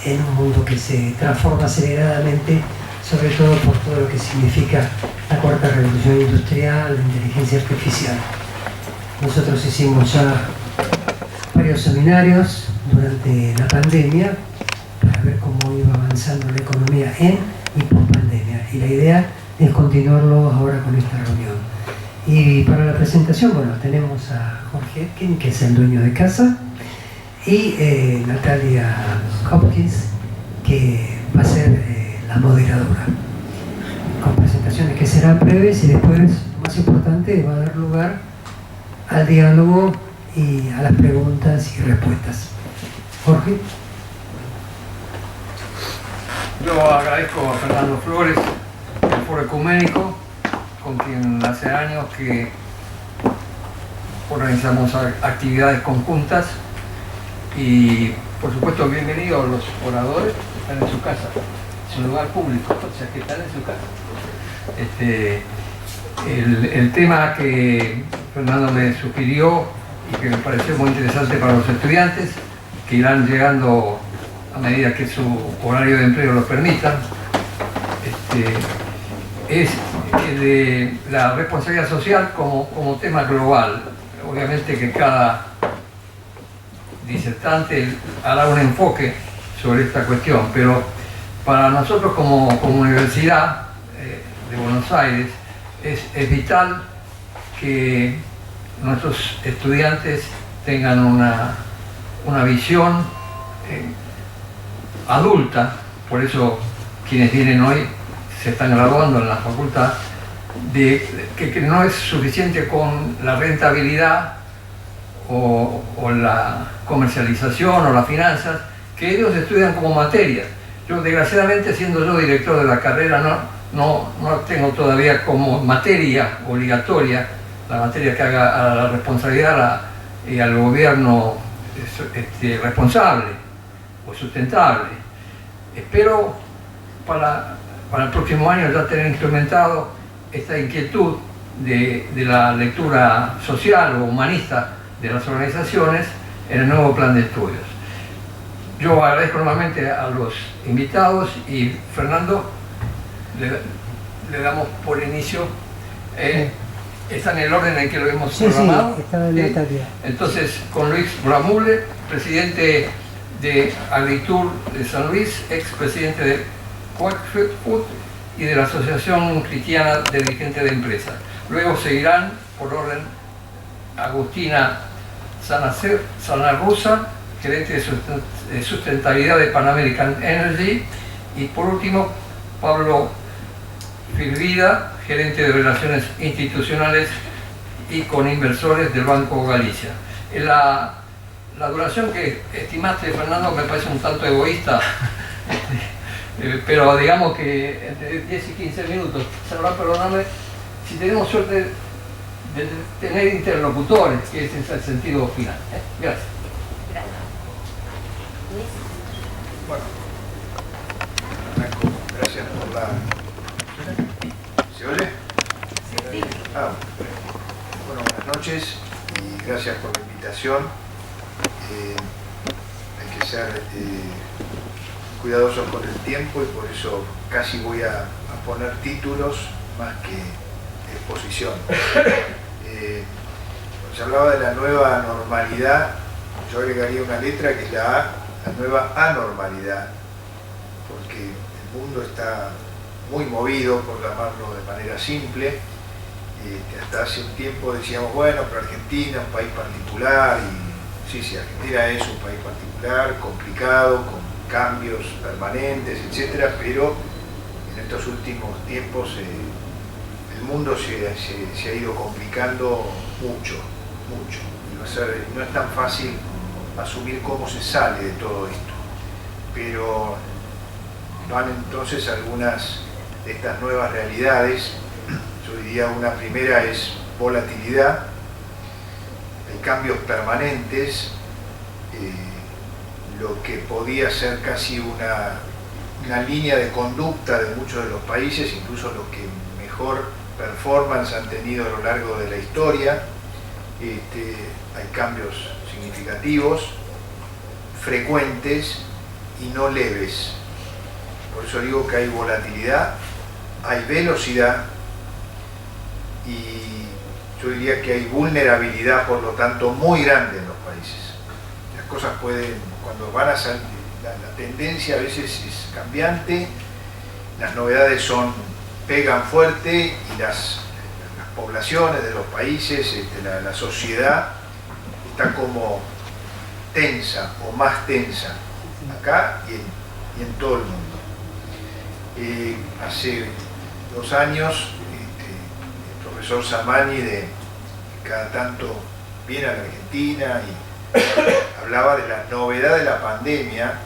en un mundo que se transforma aceleradamente, sobre todo por todo lo que significa la cuarta revolución industrial, la inteligencia artificial. Nosotros hicimos ya varios seminarios durante la pandemia para ver cómo iba avanzando la economía en y post pandemia, y la idea es continuarlo ahora con esta reunión. Y para la presentación, bueno, tenemos a Jorge Etkin, que es el dueño de casa, y Natalia Hopkins, que va a ser la moderadora, con presentaciones que serán breves y después, lo más importante, va a dar lugar al diálogo y a las preguntas y respuestas. Jorge. Yo agradezco a Fernando Flores, del Foro Ecuménico, con quien hace años que organizamos actividades conjuntas, y por supuesto bienvenidos los oradores que están en su casa, es un lugar público, o sea que están en su casa. El tema que Fernando me sugirió y que me pareció muy interesante para los estudiantes, que irán llegando a medida que su horario de empleo lo permita, es el de la responsabilidad social como tema global. Obviamente que cada disertante hará un enfoque sobre esta cuestión, pero para nosotros como Universidad de Buenos Aires es vital que nuestros estudiantes tengan una visión adulta. Por eso quienes vienen hoy se están graduando en la facultad, de que no es suficiente con la rentabilidad o la comercialización o las finanzas, que ellos estudian como materia. Yo, desgraciadamente, siendo yo director de la carrera, no tengo todavía como materia obligatoria la materia que haga a la responsabilidad y al gobierno responsable o sustentable. Espero para el próximo año ya tener instrumentado esta inquietud de la lectura social o humanista de las organizaciones en el nuevo plan de estudios. Yo agradezco nuevamente a los invitados, y Fernando, le damos por inicio. Está en el orden en que lo hemos programado. Sí, está en la tarea. Entonces, con Luis Bramule, presidente de Agritur de San Luis, expresidente de Quackfood y de la Asociación Cristiana de Dirigentes de Empresas. Luego seguirán, por orden, Agustina Sanarruza, gerente de sustentabilidad de Pan American Energy, y por último Pablo Firvida, gerente de relaciones institucionales y con inversores del Banco Galicia. La duración que estimaste, Fernando, me parece un tanto egoísta, pero digamos que entre 10 y 15 minutos. Sabrá perdonarme si tenemos suerte de tener interlocutores, que ese es el sentido final. Gracias. Bueno, gracias por la... ¿Se oye? Sí. Bueno, buenas noches y gracias por la invitación. Hay que ser cuidadosos con el tiempo, y por eso casi voy a poner títulos más que exposición. Cuando se hablaba de la nueva normalidad, yo agregaría una letra que es la A, la nueva anormalidad, porque el mundo está muy movido, por llamarlo de manera simple. Hasta hace un tiempo decíamos, bueno, pero Argentina es un país particular, y sí, Argentina es un país particular, complicado, con cambios permanentes, etcétera, pero en estos últimos tiempos el mundo se ha ido complicando mucho. No es tan fácil asumir cómo se sale de todo esto, pero van entonces algunas de estas nuevas realidades. Yo diría una primera es volatilidad, hay cambios permanentes, lo que podía ser casi una línea de conducta de muchos de los países, incluso los que mejor performance han tenido a lo largo de la historia. Hay cambios significativos, frecuentes y no leves. Por eso digo que hay volatilidad, hay velocidad y yo diría que hay vulnerabilidad, por lo tanto, muy grande en los países. Las cosas pueden, cuando van a salir, la tendencia a veces es cambiante, las novedades pegan fuerte y las poblaciones de los países, la sociedad está como tensa o más tensa acá y en todo el mundo. Hace 2 años el profesor Samani que cada tanto viene a la Argentina y hablaba de la novedad de la pandemia,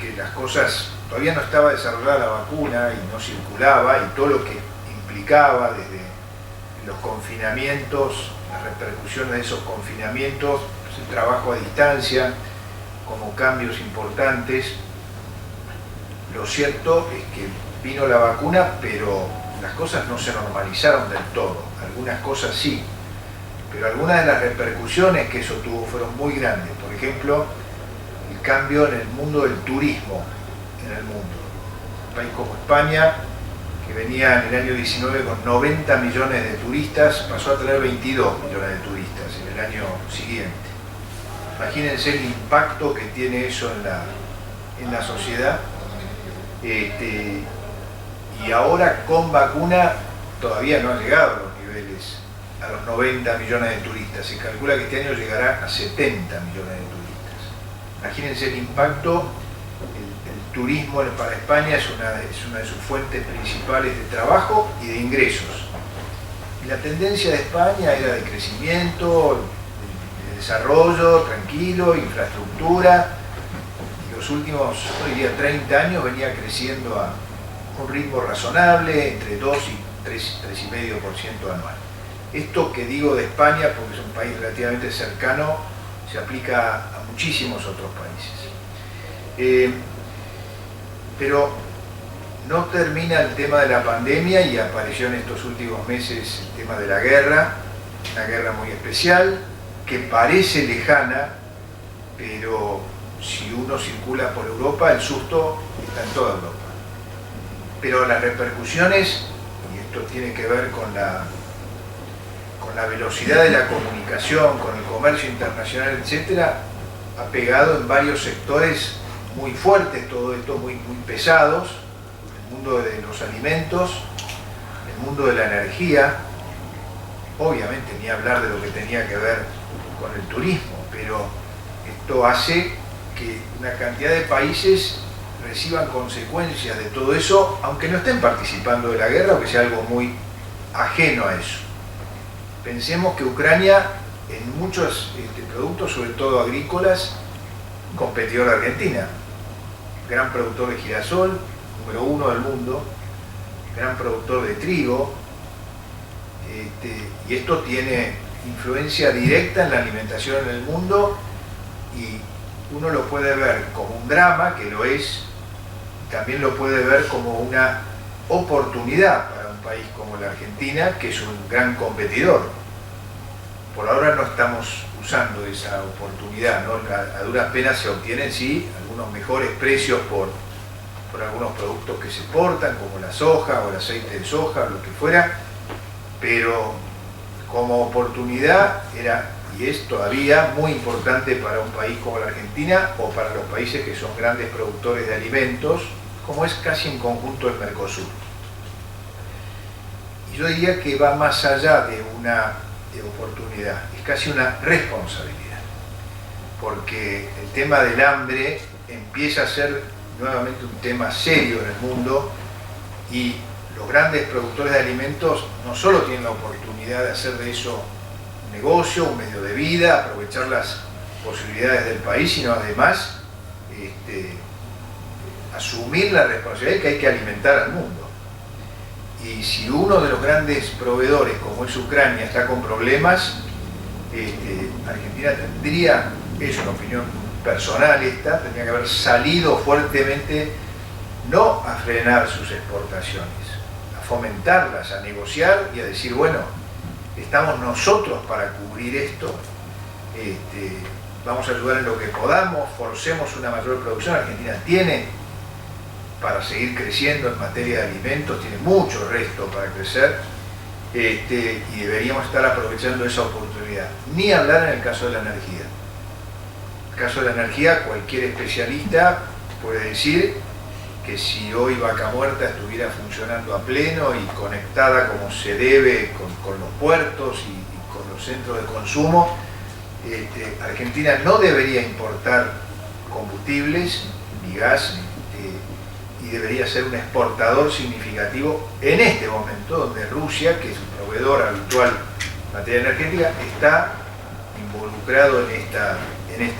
que las cosas, todavía no estaba desarrollada la vacuna y no circulaba, y todo lo que implicaba desde los confinamientos, las repercusiones de esos confinamientos, pues el trabajo a distancia, como cambios importantes. Lo cierto es que vino la vacuna, pero las cosas no se normalizaron del todo. Algunas cosas sí, pero algunas de las repercusiones que eso tuvo fueron muy grandes. Por ejemplo, el cambio en el mundo del turismo en el mundo. Un país como España, que venía en el año 19 con 90 millones de turistas, pasó a tener 22 millones de turistas en el año siguiente. Imagínense el impacto que tiene eso en la sociedad. Y ahora con vacuna todavía no ha llegado a los niveles, a los 90 millones de turistas. Se calcula que este año llegará a 70 millones de turistas. Imagínense el impacto. El turismo para España es una de sus fuentes principales de trabajo y de ingresos. Y la tendencia de España era de crecimiento, de desarrollo tranquilo, infraestructura. Los últimos, yo diría, 30 años venía creciendo a un ritmo razonable, entre 2 y 3,5% anual. Esto que digo de España, porque es un país relativamente cercano, se aplica a muchísimos otros países. Pero no termina el tema de la pandemia y apareció en estos últimos meses el tema de la guerra, una guerra muy especial, que parece lejana, pero si uno circula por Europa, el susto está en toda Europa. Pero las repercusiones, y esto tiene que ver con la velocidad de la comunicación, con el comercio internacional, etcétera, ha pegado en varios sectores muy fuertes, todo esto muy pesados, el mundo de los alimentos, el mundo de la energía, obviamente ni hablar de lo que tenía que ver con el turismo, pero esto hace que una cantidad de países reciban consecuencias de todo eso, aunque no estén participando de la guerra o que sea algo muy ajeno a eso. Pensemos que Ucrania en muchos productos, sobre todo agrícolas, competidor de Argentina, gran productor de girasol, número 1 del mundo, gran productor de trigo, y esto tiene influencia directa en la alimentación en el mundo, y uno lo puede ver como un drama, que lo es, también lo puede ver como una oportunidad para un país como la Argentina, que es un gran competidor. Por ahora no estamos usando esa oportunidad, ¿no? A duras penas se obtienen, sí, algunos mejores precios por algunos productos que se exportan, como la soja o el aceite de soja, lo que fuera, pero como oportunidad era y es todavía muy importante para un país como la Argentina o para los países que son grandes productores de alimentos, como es casi en conjunto el Mercosur. Y yo diría que va más allá de una oportunidad, es casi una responsabilidad, porque el tema del hambre empieza a ser nuevamente un tema serio en el mundo y los grandes productores de alimentos no solo tienen la oportunidad de hacer de eso un negocio, un medio de vida, aprovechar las posibilidades del país, sino además asumir la responsabilidad de que hay que alimentar al mundo. Y si uno de los grandes proveedores, como es Ucrania, está con problemas, Argentina tendría, es una opinión personal tendría que haber salido fuertemente, no a frenar sus exportaciones, a fomentarlas, a negociar y a decir, bueno, estamos nosotros para cubrir esto, vamos a ayudar en lo que podamos, forcemos una mayor producción. Argentina tiene para seguir creciendo en materia de alimentos, tiene mucho resto para crecer, y deberíamos estar aprovechando esa oportunidad. Ni hablar en el caso de la energía. En el caso de la energía, cualquier especialista puede decir que si hoy Vaca Muerta estuviera funcionando a pleno y conectada como se debe con los puertos y con los centros de consumo, Argentina no debería importar combustibles ni gas, y debería ser un exportador significativo en este momento, donde Rusia, que es un proveedor habitual en materia energética, está involucrado en esta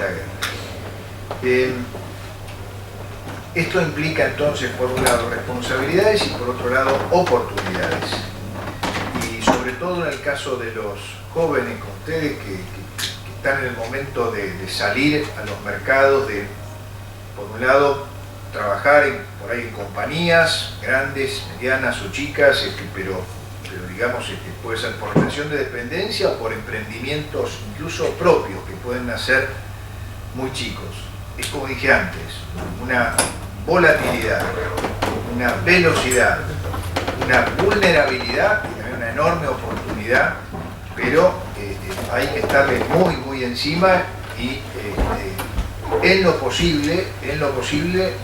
guerra. Esto implica entonces, por un lado, responsabilidades y por otro lado, oportunidades. Y sobre todo en el caso de los jóvenes como ustedes, que están en el momento de salir a los mercados, de, por un lado, trabajar por ahí en compañías grandes, medianas o chicas, pero digamos, puede ser por relación de dependencia o por emprendimientos incluso propios que pueden nacer muy chicos. Es como dije antes, una volatilidad, una velocidad, una vulnerabilidad y también una enorme oportunidad, pero hay que estarle muy encima y en lo posible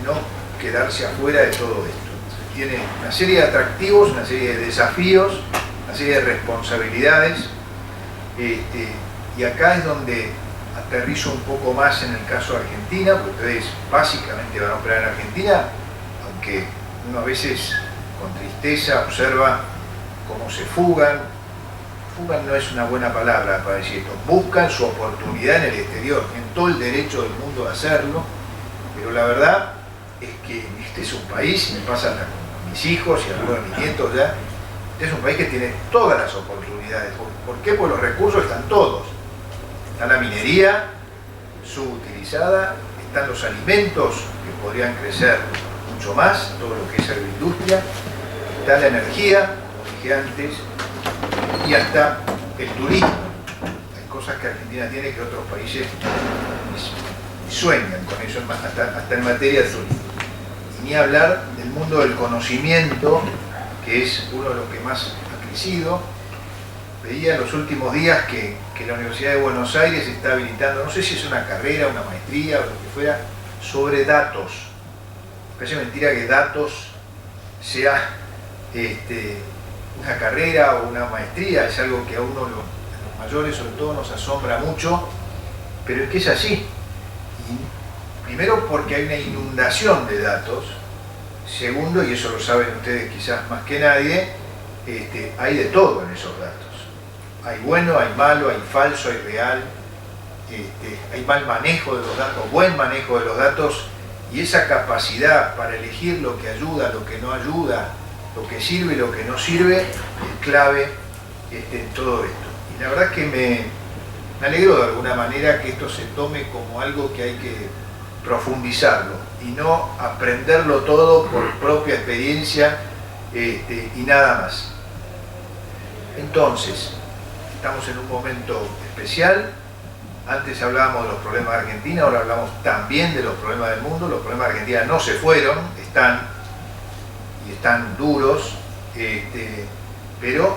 no quedarse afuera de todo esto. Tiene una serie de atractivos, una serie de desafíos, una serie de responsabilidades, y acá es donde aterrizo un poco más en el caso de Argentina, porque ustedes básicamente van a operar en Argentina, aunque uno a veces con tristeza observa cómo se fugan no es una buena palabra para decir esto, buscan su oportunidad en el exterior, en todo el derecho del mundo de hacerlo, pero la verdad es que este es un país, y me pasa hasta con mis hijos y algunos de mis nietos ya, este es un país que tiene todas las oportunidades. ¿Por qué? Porque los recursos están todos. Está la minería subutilizada, están los alimentos que podrían crecer mucho más, todo lo que es agroindustria, está la energía, como dije antes, y hasta el turismo. Hay cosas que Argentina tiene que otros países sueñan con eso, hasta en materia de turismo. Y ni hablar del mundo del conocimiento, que es uno de los que más ha crecido. Veía en los últimos días que la Universidad de Buenos Aires está habilitando, no sé si es una carrera, una maestría o lo que fuera, sobre datos. Parece mentira que datos sea una carrera o una maestría, es algo que a uno, los mayores sobre todo, nos asombra mucho, pero es que es así. Y primero porque hay una inundación de datos, segundo, y eso lo saben ustedes quizás más que nadie, hay de todo en esos datos. Hay bueno, hay malo, hay falso, hay real, hay mal manejo de los datos, buen manejo de los datos, y esa capacidad para elegir lo que ayuda, lo que no ayuda, lo que sirve y lo que no sirve, es clave en todo esto. Y la verdad es que me alegro de alguna manera que esto se tome como algo que hay que profundizarlo y no aprenderlo todo por propia experiencia y nada más. Entonces, estamos en un momento especial. Antes hablábamos de los problemas de Argentina, ahora hablamos también de los problemas del mundo. Los problemas de Argentina no se fueron, están duros, pero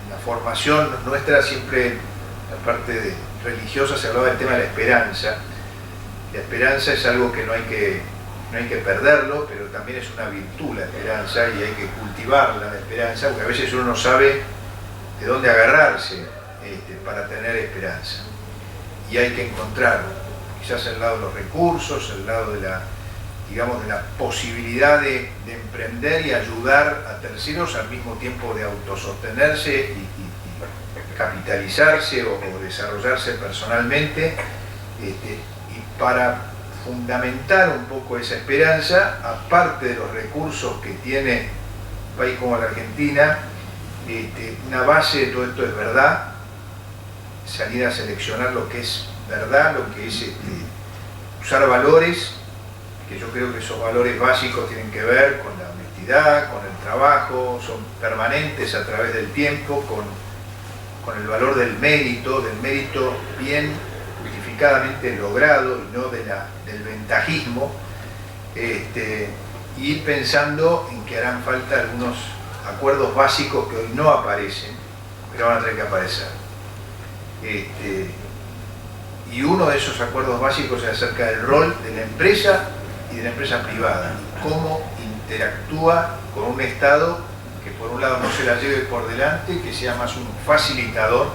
en la formación nuestra siempre, la parte religiosa, se hablaba del tema de la esperanza. La esperanza es algo que no hay que perderlo, pero también es una virtud la esperanza y hay que cultivarla, la esperanza, porque a veces uno no sabe de dónde agarrarse para tener esperanza. Y hay que encontrar quizás el lado de los recursos, el lado de la posibilidad de emprender y ayudar a terceros al mismo tiempo de autosostenerse y capitalizarse o desarrollarse personalmente, y para fundamentar un poco esa esperanza, aparte de los recursos que tiene un país como la Argentina, una base de todo esto es verdad, salir a seleccionar lo que es verdad, lo que es usar valores, que yo creo que esos valores básicos tienen que ver con la honestidad, con el trabajo, son permanentes a través del tiempo, con con el valor del mérito bien justificadamente logrado y no del ventajismo, y ir pensando en que harán falta algunos acuerdos básicos que hoy no aparecen, pero van a tener que aparecer. Y uno de esos acuerdos básicos es acerca del rol de la empresa y de la empresa privada, cómo interactúa con un Estado que por un lado no se la lleve por delante, que sea más un facilitador,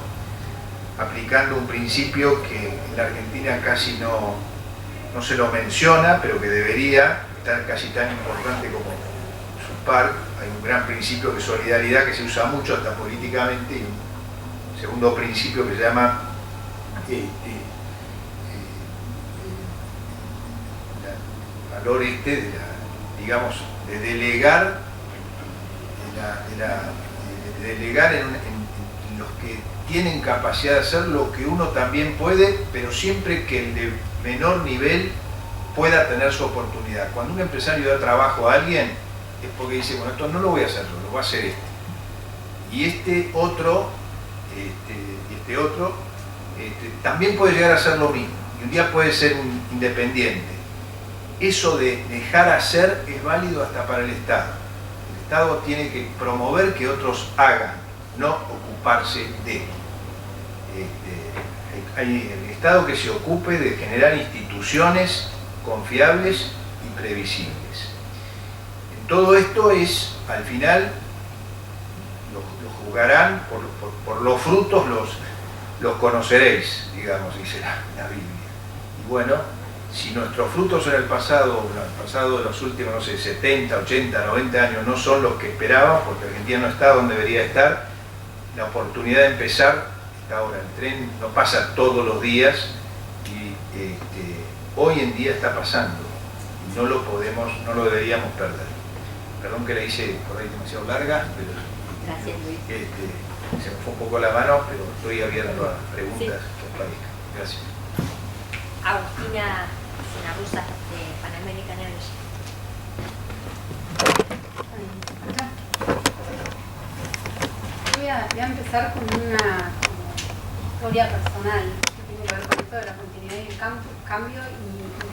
aplicando un principio que en la Argentina casi no se lo menciona, pero que debería estar casi tan importante como su par. Hay un gran principio de solidaridad que se usa mucho hasta políticamente, y un segundo principio que se llama valor digamos, de delegar, en los que tienen capacidad de hacer lo que uno también puede, pero siempre que el de menor nivel pueda tener su oportunidad. Cuando un empresario da trabajo a alguien, es porque dice, bueno, esto no lo voy a hacer yo, lo va a hacer este. Y este otro también puede llegar a hacer lo mismo, y un día puede ser un independiente. Eso de dejar hacer es válido hasta para el Estado. El Estado tiene que promover que otros hagan, no ocuparse de. Hay el Estado que se ocupe de generar instituciones confiables y previsibles. Todo esto es, al final, lo juzgarán por los frutos, los conoceréis, digamos, dice la Biblia. Y bueno, si nuestros frutos en el pasado de los últimos, no sé, 70, 80, 90 años no son los que esperábamos, porque Argentina no está donde debería estar, la oportunidad de empezar está ahora. El tren no pasa todos los días y hoy en día está pasando y no lo deberíamos perder. Perdón que la hice por ahí demasiado larga, pero gracias, Luis. Se me fue un poco la mano, pero estoy abierto a preguntas que os parezcan. Gracias. Agustina Rusa, de Pan American Energy. Voy a empezar con una historia personal que tiene que ver con esto de la continuidad y el cambio y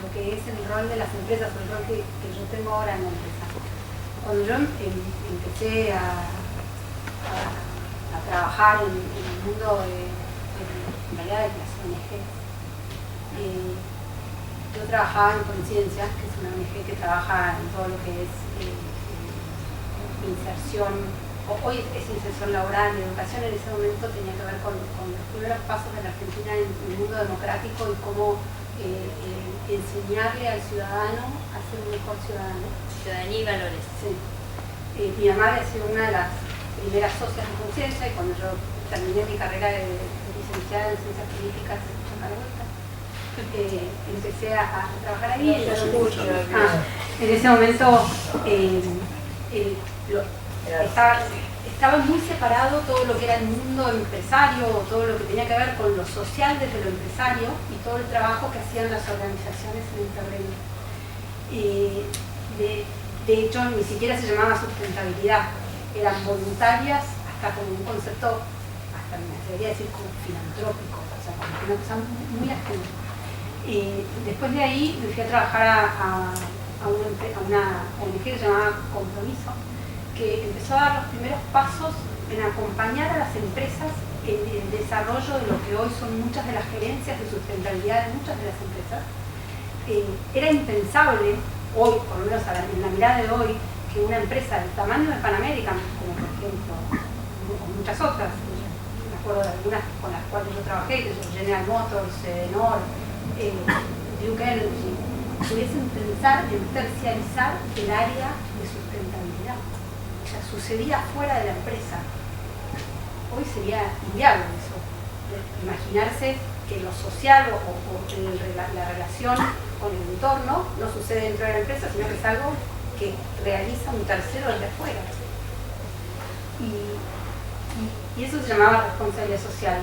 lo que es el rol de las empresas, el rol que yo tengo ahora en la empresa. Cuando yo empecé a trabajar en el mundo en realidad de las ONGs, yo trabajaba en Coincidencia, que es una ONG que trabaja en todo lo que es inserción, hoy es inserción laboral y educación. En ese momento tenía que ver con los primeros pasos de la Argentina en el mundo democrático y cómo enseñarle al ciudadano a ser un mejor ciudadano. Ciudadanía y valores. Sí. Mi mamá había sido una de las primeras socias de Conciencia, y cuando yo terminé mi carrera de licenciada en Ciencias Políticas en la vuelta, empecé a trabajar ahí. En ese momento estaba muy separado todo lo que era el mundo empresario, todo lo que tenía que ver con lo social desde lo empresario y todo el trabajo que hacían las organizaciones en el terreno. De hecho, ni siquiera se llamaba sustentabilidad, eran voluntarias, hasta con un concepto, hasta me atrevería a decir como filantrópico, o sea, como una cosa muy ajena. Después de ahí me fui a trabajar a una ONG que se llamaba Compromiso, que empezó a dar los primeros pasos en acompañar a las empresas en el desarrollo de lo que hoy son muchas de las gerencias de sustentabilidad de muchas de las empresas. Era impensable hoy, por lo menos en la mirada de hoy, que una empresa del tamaño de Pan American, como por ejemplo, o muchas otras, me acuerdo de algunas con las cuales yo trabajé, que son General Motors, Edenor, Duke Energy, pudiesen pensar en terciarizar el área de sustentabilidad. O sea, sucedía fuera de la empresa. Hoy sería inviable eso, imaginarse que lo social o la relación con el entorno no sucede dentro de la empresa, sino que es algo que realiza un tercero desde afuera. Y eso se llamaba responsabilidad social.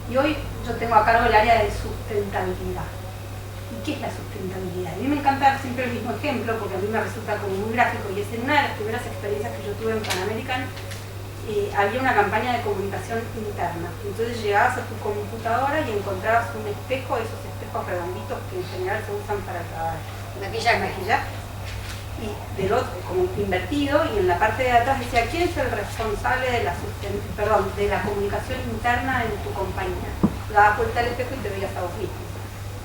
Y hoy yo tengo a cargo el área de sustentabilidad. ¿Y qué es la sustentabilidad? A mí me encanta dar siempre el mismo ejemplo porque a mí me resulta como muy gráfico, y es en una de las primeras experiencias que yo tuve en Pan American. había una campaña de comunicación interna. Entonces llegabas a tu computadora y encontrabas un espejo, esos espejos redonditos que en general se usan para maquillaje, y del otro, como invertido, y en la parte de atrás decía quién es el responsable de la comunicación interna en tu compañía. Dabas vuelta al espejo y te veías a vos mismo.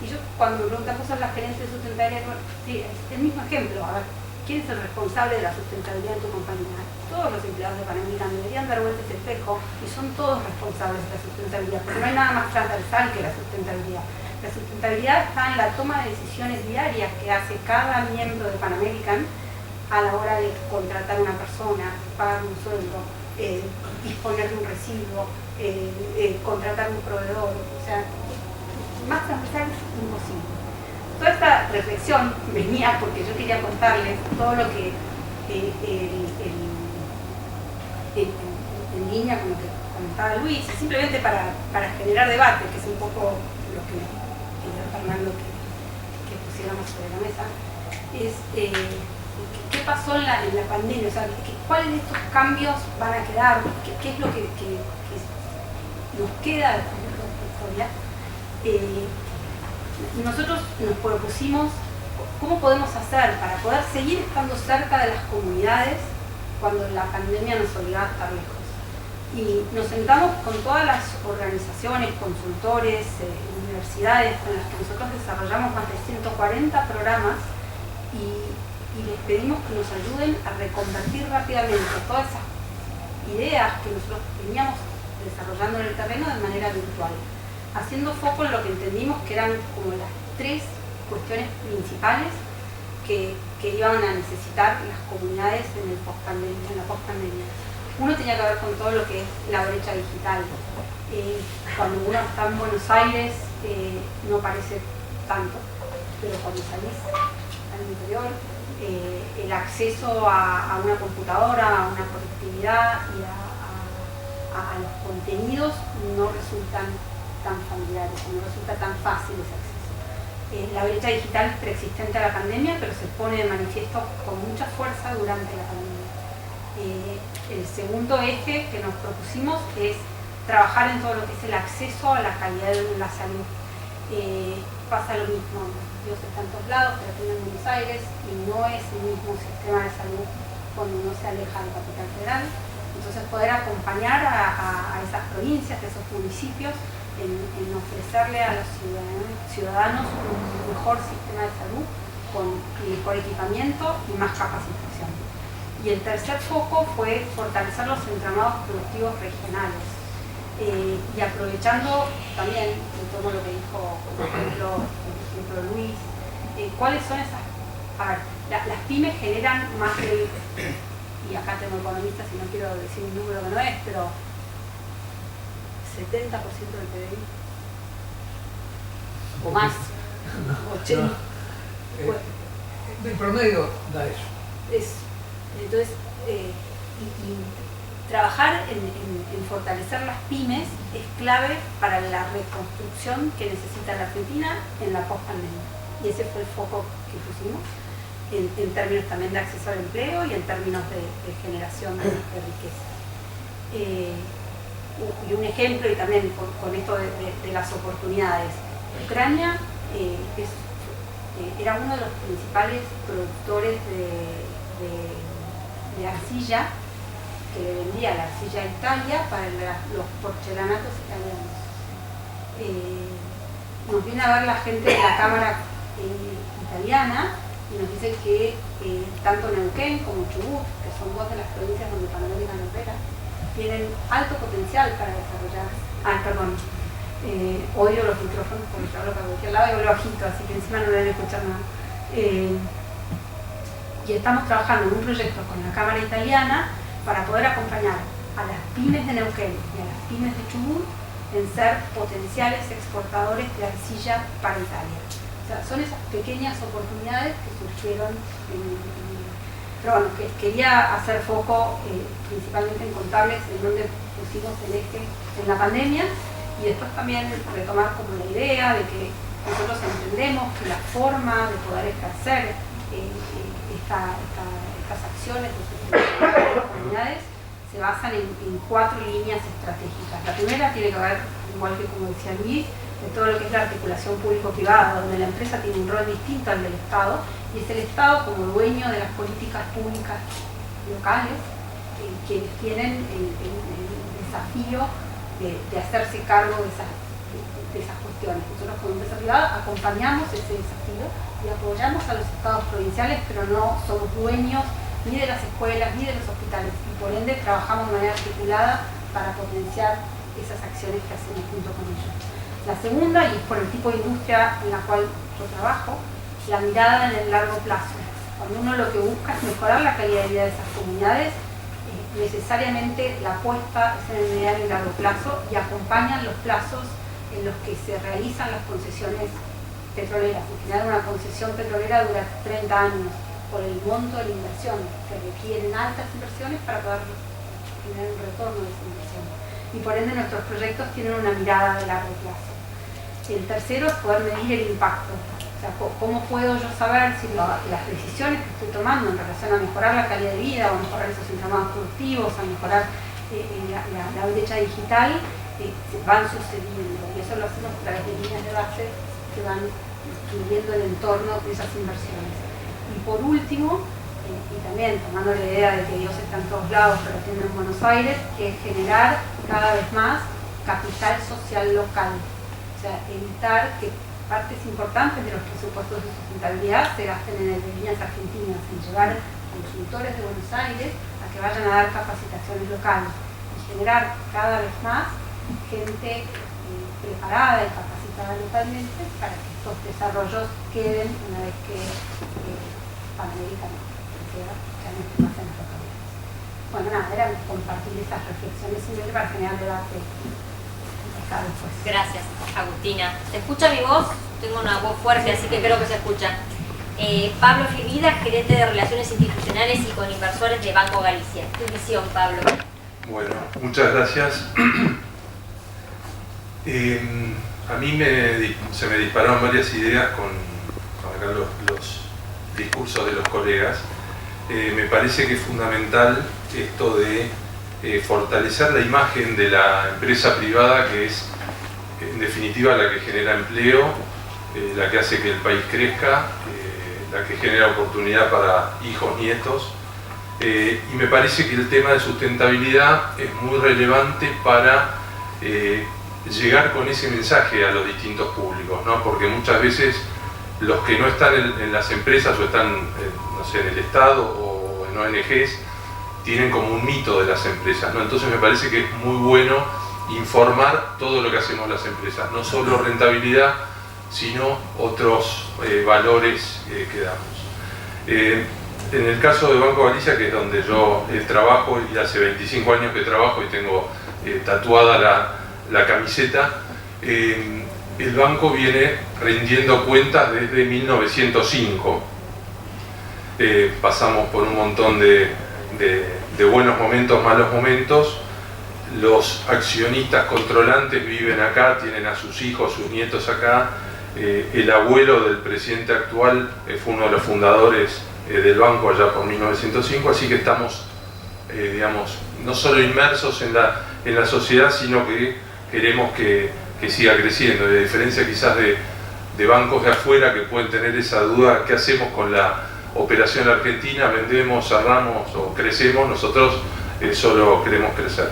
Y yo cuando me preguntan cosas las gerentes de sustentabilidad, sí, es el mismo ejemplo. A ver, ¿quién es el responsable de la sustentabilidad en tu compañía? Todos los empleados de Panamericana deberían dar vuelta ese espejo y son todos responsables de la sustentabilidad, porque no hay nada más transversal que la sustentabilidad. La sustentabilidad está en la toma de decisiones diarias que hace cada miembro de Pan American a la hora de contratar a una persona, pagar un sueldo, disponer de un residuo, contratar un proveedor. O sea, más transversal es imposible. Toda esta reflexión venía porque yo quería contarles todo lo que en línea con lo que comentaba Luis, y simplemente para generar debate, que es un poco lo que quería Fernando que pusiéramos sobre la mesa, es qué pasó en la pandemia, o sea, cuáles de estos cambios van a quedar, qué es lo que nos queda de esta historia. Nosotros nos propusimos cómo podemos hacer para poder seguir estando cerca de las comunidades cuando la pandemia nos obligaba a estar lejos. Y nos sentamos con todas las organizaciones, consultores, universidades con las que nosotros desarrollamos más de 140 programas y les pedimos que nos ayuden a reconvertir rápidamente todas esas ideas que nosotros veníamos desarrollando en el terreno de manera virtual, haciendo foco en lo que entendimos que eran como las 3 cuestiones principales que iban a necesitar las comunidades en la post-pandemia. Uno tenía que ver con todo lo que es la brecha digital. Cuando uno está en Buenos Aires no parece tanto, pero cuando salís al interior, el acceso a una computadora, a una conectividad y a los contenidos no resultan tan familiares, no resulta tan fácil ese acceso. La brecha digital es preexistente a la pandemia, pero se pone de manifiesto con mucha fuerza durante la pandemia. El segundo eje que nos propusimos es trabajar en todo lo que es el acceso a la calidad de la salud. Pasa lo mismo, Dios está en todos lados, pero aquí en Buenos Aires, y no es el mismo sistema de salud cuando uno se aleja de Capital Federal. Entonces poder acompañar a esas provincias, a esos municipios, en ofrecerle a los ciudadanos un mejor sistema de salud con mejor equipamiento y más capacitación. Y el tercer foco fue fortalecer los entramados productivos regionales y aprovechando también, tomo lo que dijo por ejemplo Luis, cuáles son esas... A ver, las pymes generan más de, y acá tengo economistas y no quiero decir un número que no es, pero 70% del PDI o más, 80%. El promedio da eso. Entonces, y trabajar en fortalecer las pymes es clave para la reconstrucción que necesita la Argentina en la post-pandemia. Y ese fue el foco que pusimos en términos también de acceso al empleo y en términos de generación de riqueza. Y un ejemplo, y también con esto de las oportunidades. Ucrania era uno de los principales productores de arcilla, que le vendía la arcilla a Italia para los porcelanatos italianos. Nos viene a ver la gente de la Cámara italiana y nos dice que tanto Neuquén como Chubut, que son 2 de las provincias donde Pan American opera, tienen alto potencial para desarrollar. Odio los micrófonos porque yo hablo para cualquier lado y hablo bajito, así que encima no deben escuchar nada. Y estamos trabajando en un proyecto con la Cámara Italiana para poder acompañar a las pymes de Neuquén y a las pymes de Chubut en ser potenciales exportadores de arcilla para Italia. O sea, son esas pequeñas oportunidades que surgieron pero bueno, quería hacer foco principalmente en contables, en donde pusimos el eje en la pandemia, y después también retomar como la idea de que nosotros entendemos que la forma de poder ejercer estas acciones de las comunidades se basan en 4 líneas estratégicas. La primera tiene que ver, igual que como decía Luis, de todo lo que es la articulación público-privada, donde la empresa tiene un rol distinto al del Estado, y es el Estado como dueño de las políticas públicas locales, quienes tienen el desafío de hacerse cargo de esas cuestiones. Nosotros como empresa privada acompañamos ese desafío y apoyamos a los estados provinciales, pero no somos dueños ni de las escuelas ni de los hospitales, y por ende trabajamos de manera articulada para potenciar esas acciones que hacemos junto con ellos. La segunda, y es por el tipo de industria en la cual yo trabajo, la mirada en el largo plazo. Cuando uno lo que busca es mejorar la calidad de vida de esas comunidades, necesariamente la apuesta es en el mediano y largo plazo, y acompañan los plazos en los que se realizan las concesiones petroleras. En general, una concesión petrolera dura 30 años por el monto de la inversión, que requieren altas inversiones para poder generar un retorno de esa inversión. Y por ende nuestros proyectos tienen una mirada de largo plazo. El tercero es poder medir el impacto. O sea, ¿cómo puedo yo saber si las decisiones que estoy tomando en relación a mejorar la calidad de vida, o a mejorar esos entramados productivos, a mejorar la brecha digital, van sucediendo? Y eso lo hacemos a través de líneas de base que van incluyendo el entorno de esas inversiones. Y por último, y también tomando la idea de que Dios está en todos lados, pero tiene en Buenos Aires, que es generar cada vez más capital social local. O sea, evitar que partes importantes de los presupuestos de sustentabilidad se gasten en aerolíneas argentinas, en llevar consultores de Buenos Aires a que vayan a dar capacitaciones locales y generar cada vez más gente preparada y capacitada localmente para que estos desarrollos queden una vez que Panamérica no queda realmente más en las localidades. Bueno, nada, era compartir estas reflexiones simplemente para generar debate. Después. Gracias, Agustina. ¿Se escucha mi voz? Tengo una voz fuerte, así que creo que se escucha. Pablo Flivida, gerente de Relaciones Institucionales y con Inversores de Banco Galicia. Tu visión, Pablo. Bueno, muchas gracias. A mí se me dispararon varias ideas con acá los discursos de los colegas. Me parece que es fundamental esto de fortalecer la imagen de la empresa privada, que es en definitiva la que genera empleo, la que hace que el país crezca, la que genera oportunidad para hijos, nietos, y me parece que el tema de sustentabilidad es muy relevante para llegar con ese mensaje a los distintos públicos, ¿no? Porque muchas veces los que no están en las empresas o están no sé, en el Estado o en ONGs tienen como un mito de las empresas, ¿no? Entonces me parece que es muy bueno informar todo lo que hacemos las empresas, no solo rentabilidad, sino otros valores que damos. En el caso de Banco Galicia, que es donde yo trabajo, y hace 25 años que trabajo y tengo tatuada la camiseta, el banco viene rindiendo cuentas desde 1905. Pasamos por un montón de buenos momentos, malos momentos. Los accionistas controlantes viven acá, tienen a sus hijos, sus nietos acá. El abuelo del presidente actual fue uno de los fundadores del banco allá por 1905, así que estamos, digamos, no solo inmersos en la sociedad, sino que queremos que siga creciendo. Y a diferencia quizás de bancos de afuera que pueden tener esa duda, ¿qué hacemos con la operación argentina? ¿Vendemos, cerramos o crecemos? Nosotros solo queremos crecer.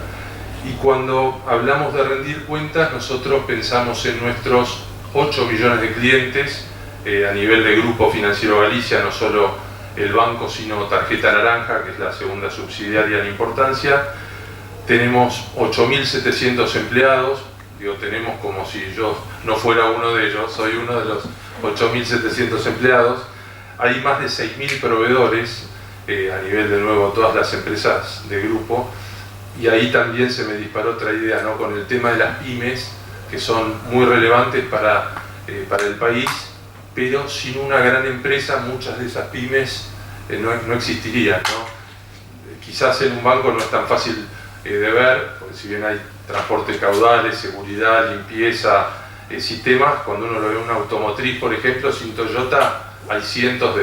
Y cuando hablamos de rendir cuentas, nosotros pensamos en nuestros 8 millones de clientes a nivel de Grupo Financiero Galicia, no solo el banco, sino Tarjeta Naranja, que es la segunda subsidiaria en importancia. Tenemos 8.700 empleados, digo tenemos como si yo no fuera uno de ellos, soy uno de los 8.700 empleados. Hay más de 6.000 proveedores a nivel de nuevo todas las empresas de grupo, y ahí también se me disparó otra idea, ¿no? Con el tema de las pymes, que son muy relevantes para el país, pero sin una gran empresa muchas de esas pymes no existirían, ¿no? Quizás en un banco no es tan fácil de ver, porque si bien hay transporte caudales, seguridad, limpieza, sistemas, cuando uno lo ve en una automotriz, por ejemplo, sin Toyota hay cientos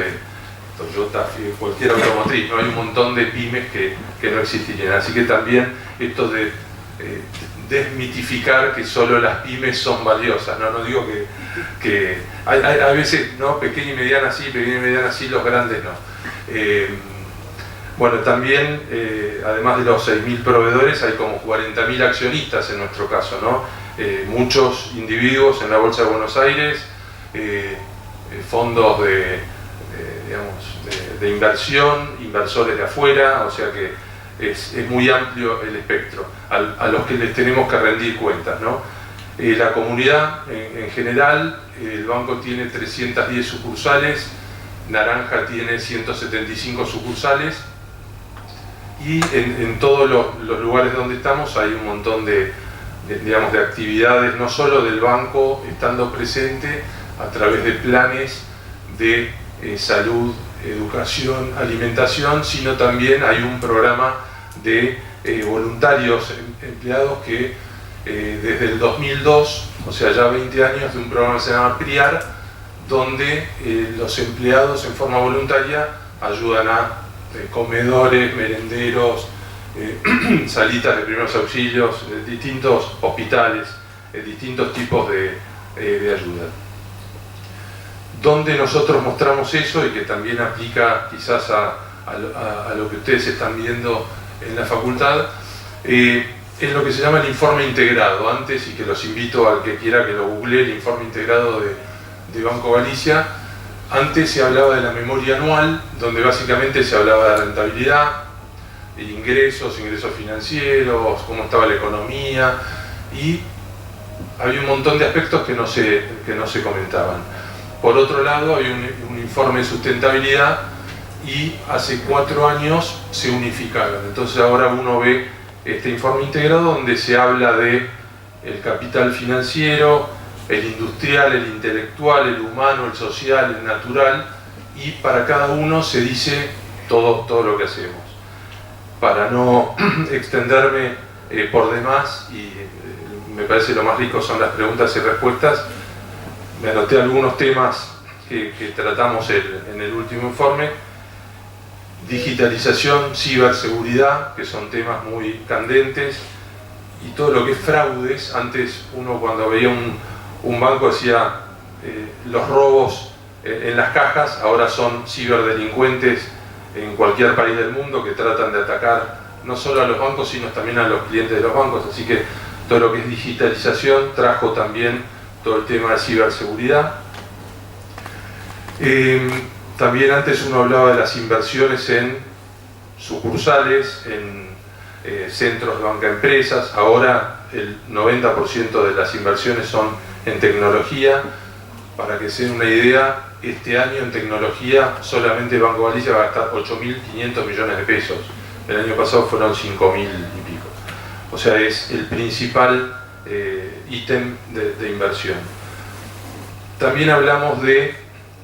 Toyota, cualquier automotriz, ¿no? Hay un montón de pymes que no existirían. Así que también esto de desmitificar que solo las pymes son valiosas, no digo que hay veces, ¿no? Pequeña y mediana sí, los grandes no. Bueno, también, además de los 6.000 proveedores, hay como 40.000 accionistas en nuestro caso, ¿no? Muchos individuos en la Bolsa de Buenos Aires, fondos de inversión, inversores de afuera, o sea que es muy amplio el espectro a los que les tenemos que rendir cuentas, ¿no? La comunidad en general, el banco tiene 310 sucursales, Naranja tiene 175 sucursales, y en todos los lugares donde estamos hay un montón de actividades, no solo del banco estando presente a través de planes de salud, educación, alimentación, sino también hay un programa de voluntarios empleados que desde el 2002, o sea ya 20 años, de un programa que se llama PRIAR, donde los empleados en forma voluntaria ayudan a comedores, merenderos, salitas de primeros auxilios, distintos hospitales, distintos tipos de ayuda. Donde nosotros mostramos eso y que también aplica quizás a lo que ustedes están viendo en la facultad, es lo que se llama el informe integrado. Antes, y que los invito al que quiera que lo googlee, el informe integrado de Banco Galicia. Antes se hablaba de la memoria anual, donde básicamente se hablaba de rentabilidad, ingresos financieros, cómo estaba la economía, y había un montón de aspectos que no se comentaban. Por otro lado, hay un informe de sustentabilidad, y hace 4 años se unificaron. Entonces ahora uno ve este informe integrado donde se habla de el capital financiero, el industrial, el intelectual, el humano, el social, el natural, y para cada uno se dice todo lo que hacemos. Para no extenderme por demás, y me parece lo más rico son las preguntas y respuestas, me anoté algunos temas que tratamos en el último informe. Digitalización, ciberseguridad, que son temas muy candentes, y todo lo que es fraudes. Antes uno cuando veía un banco decía los robos en las cajas, ahora son ciberdelincuentes en cualquier país del mundo que tratan de atacar no solo a los bancos sino también a los clientes de los bancos. Así que todo lo que es digitalización trajo también todo el tema de ciberseguridad. También antes uno hablaba de las inversiones en sucursales, en centros de banca empresas. Ahora el 90% de las inversiones son en tecnología. Para que se den una idea, este año en tecnología solamente Banco Galicia va a gastar 8.500 millones de pesos. El año pasado fueron 5.000 y pico. O sea, es el principal ítem de inversión. También hablamos de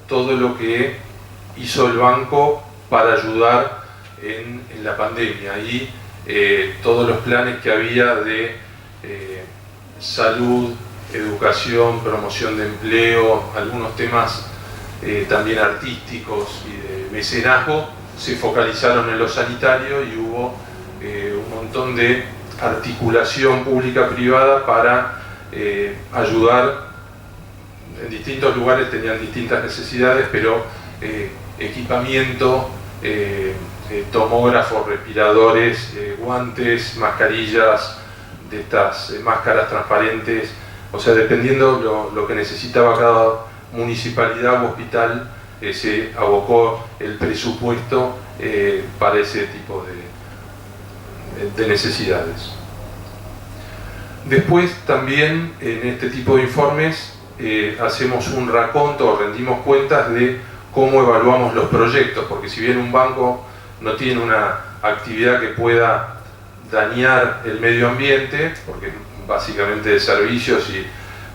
todo lo que hizo el banco para ayudar en la pandemia, y todos los planes que había de salud, educación, promoción de empleo, algunos temas también artísticos y de mecenazgo se focalizaron en lo sanitario, y hubo un montón de articulación pública-privada para ayudar. En distintos lugares tenían distintas necesidades, pero equipamiento, tomógrafos, respiradores, guantes, mascarillas, de estas máscaras transparentes, o sea, dependiendo lo que necesitaba cada municipalidad u hospital, se abocó el presupuesto para ese tipo de necesidades. Después también en este tipo de informes hacemos un raconto o rendimos cuentas de cómo evaluamos los proyectos, porque si bien un banco no tiene una actividad que pueda dañar el medio ambiente, porque es básicamente de servicios y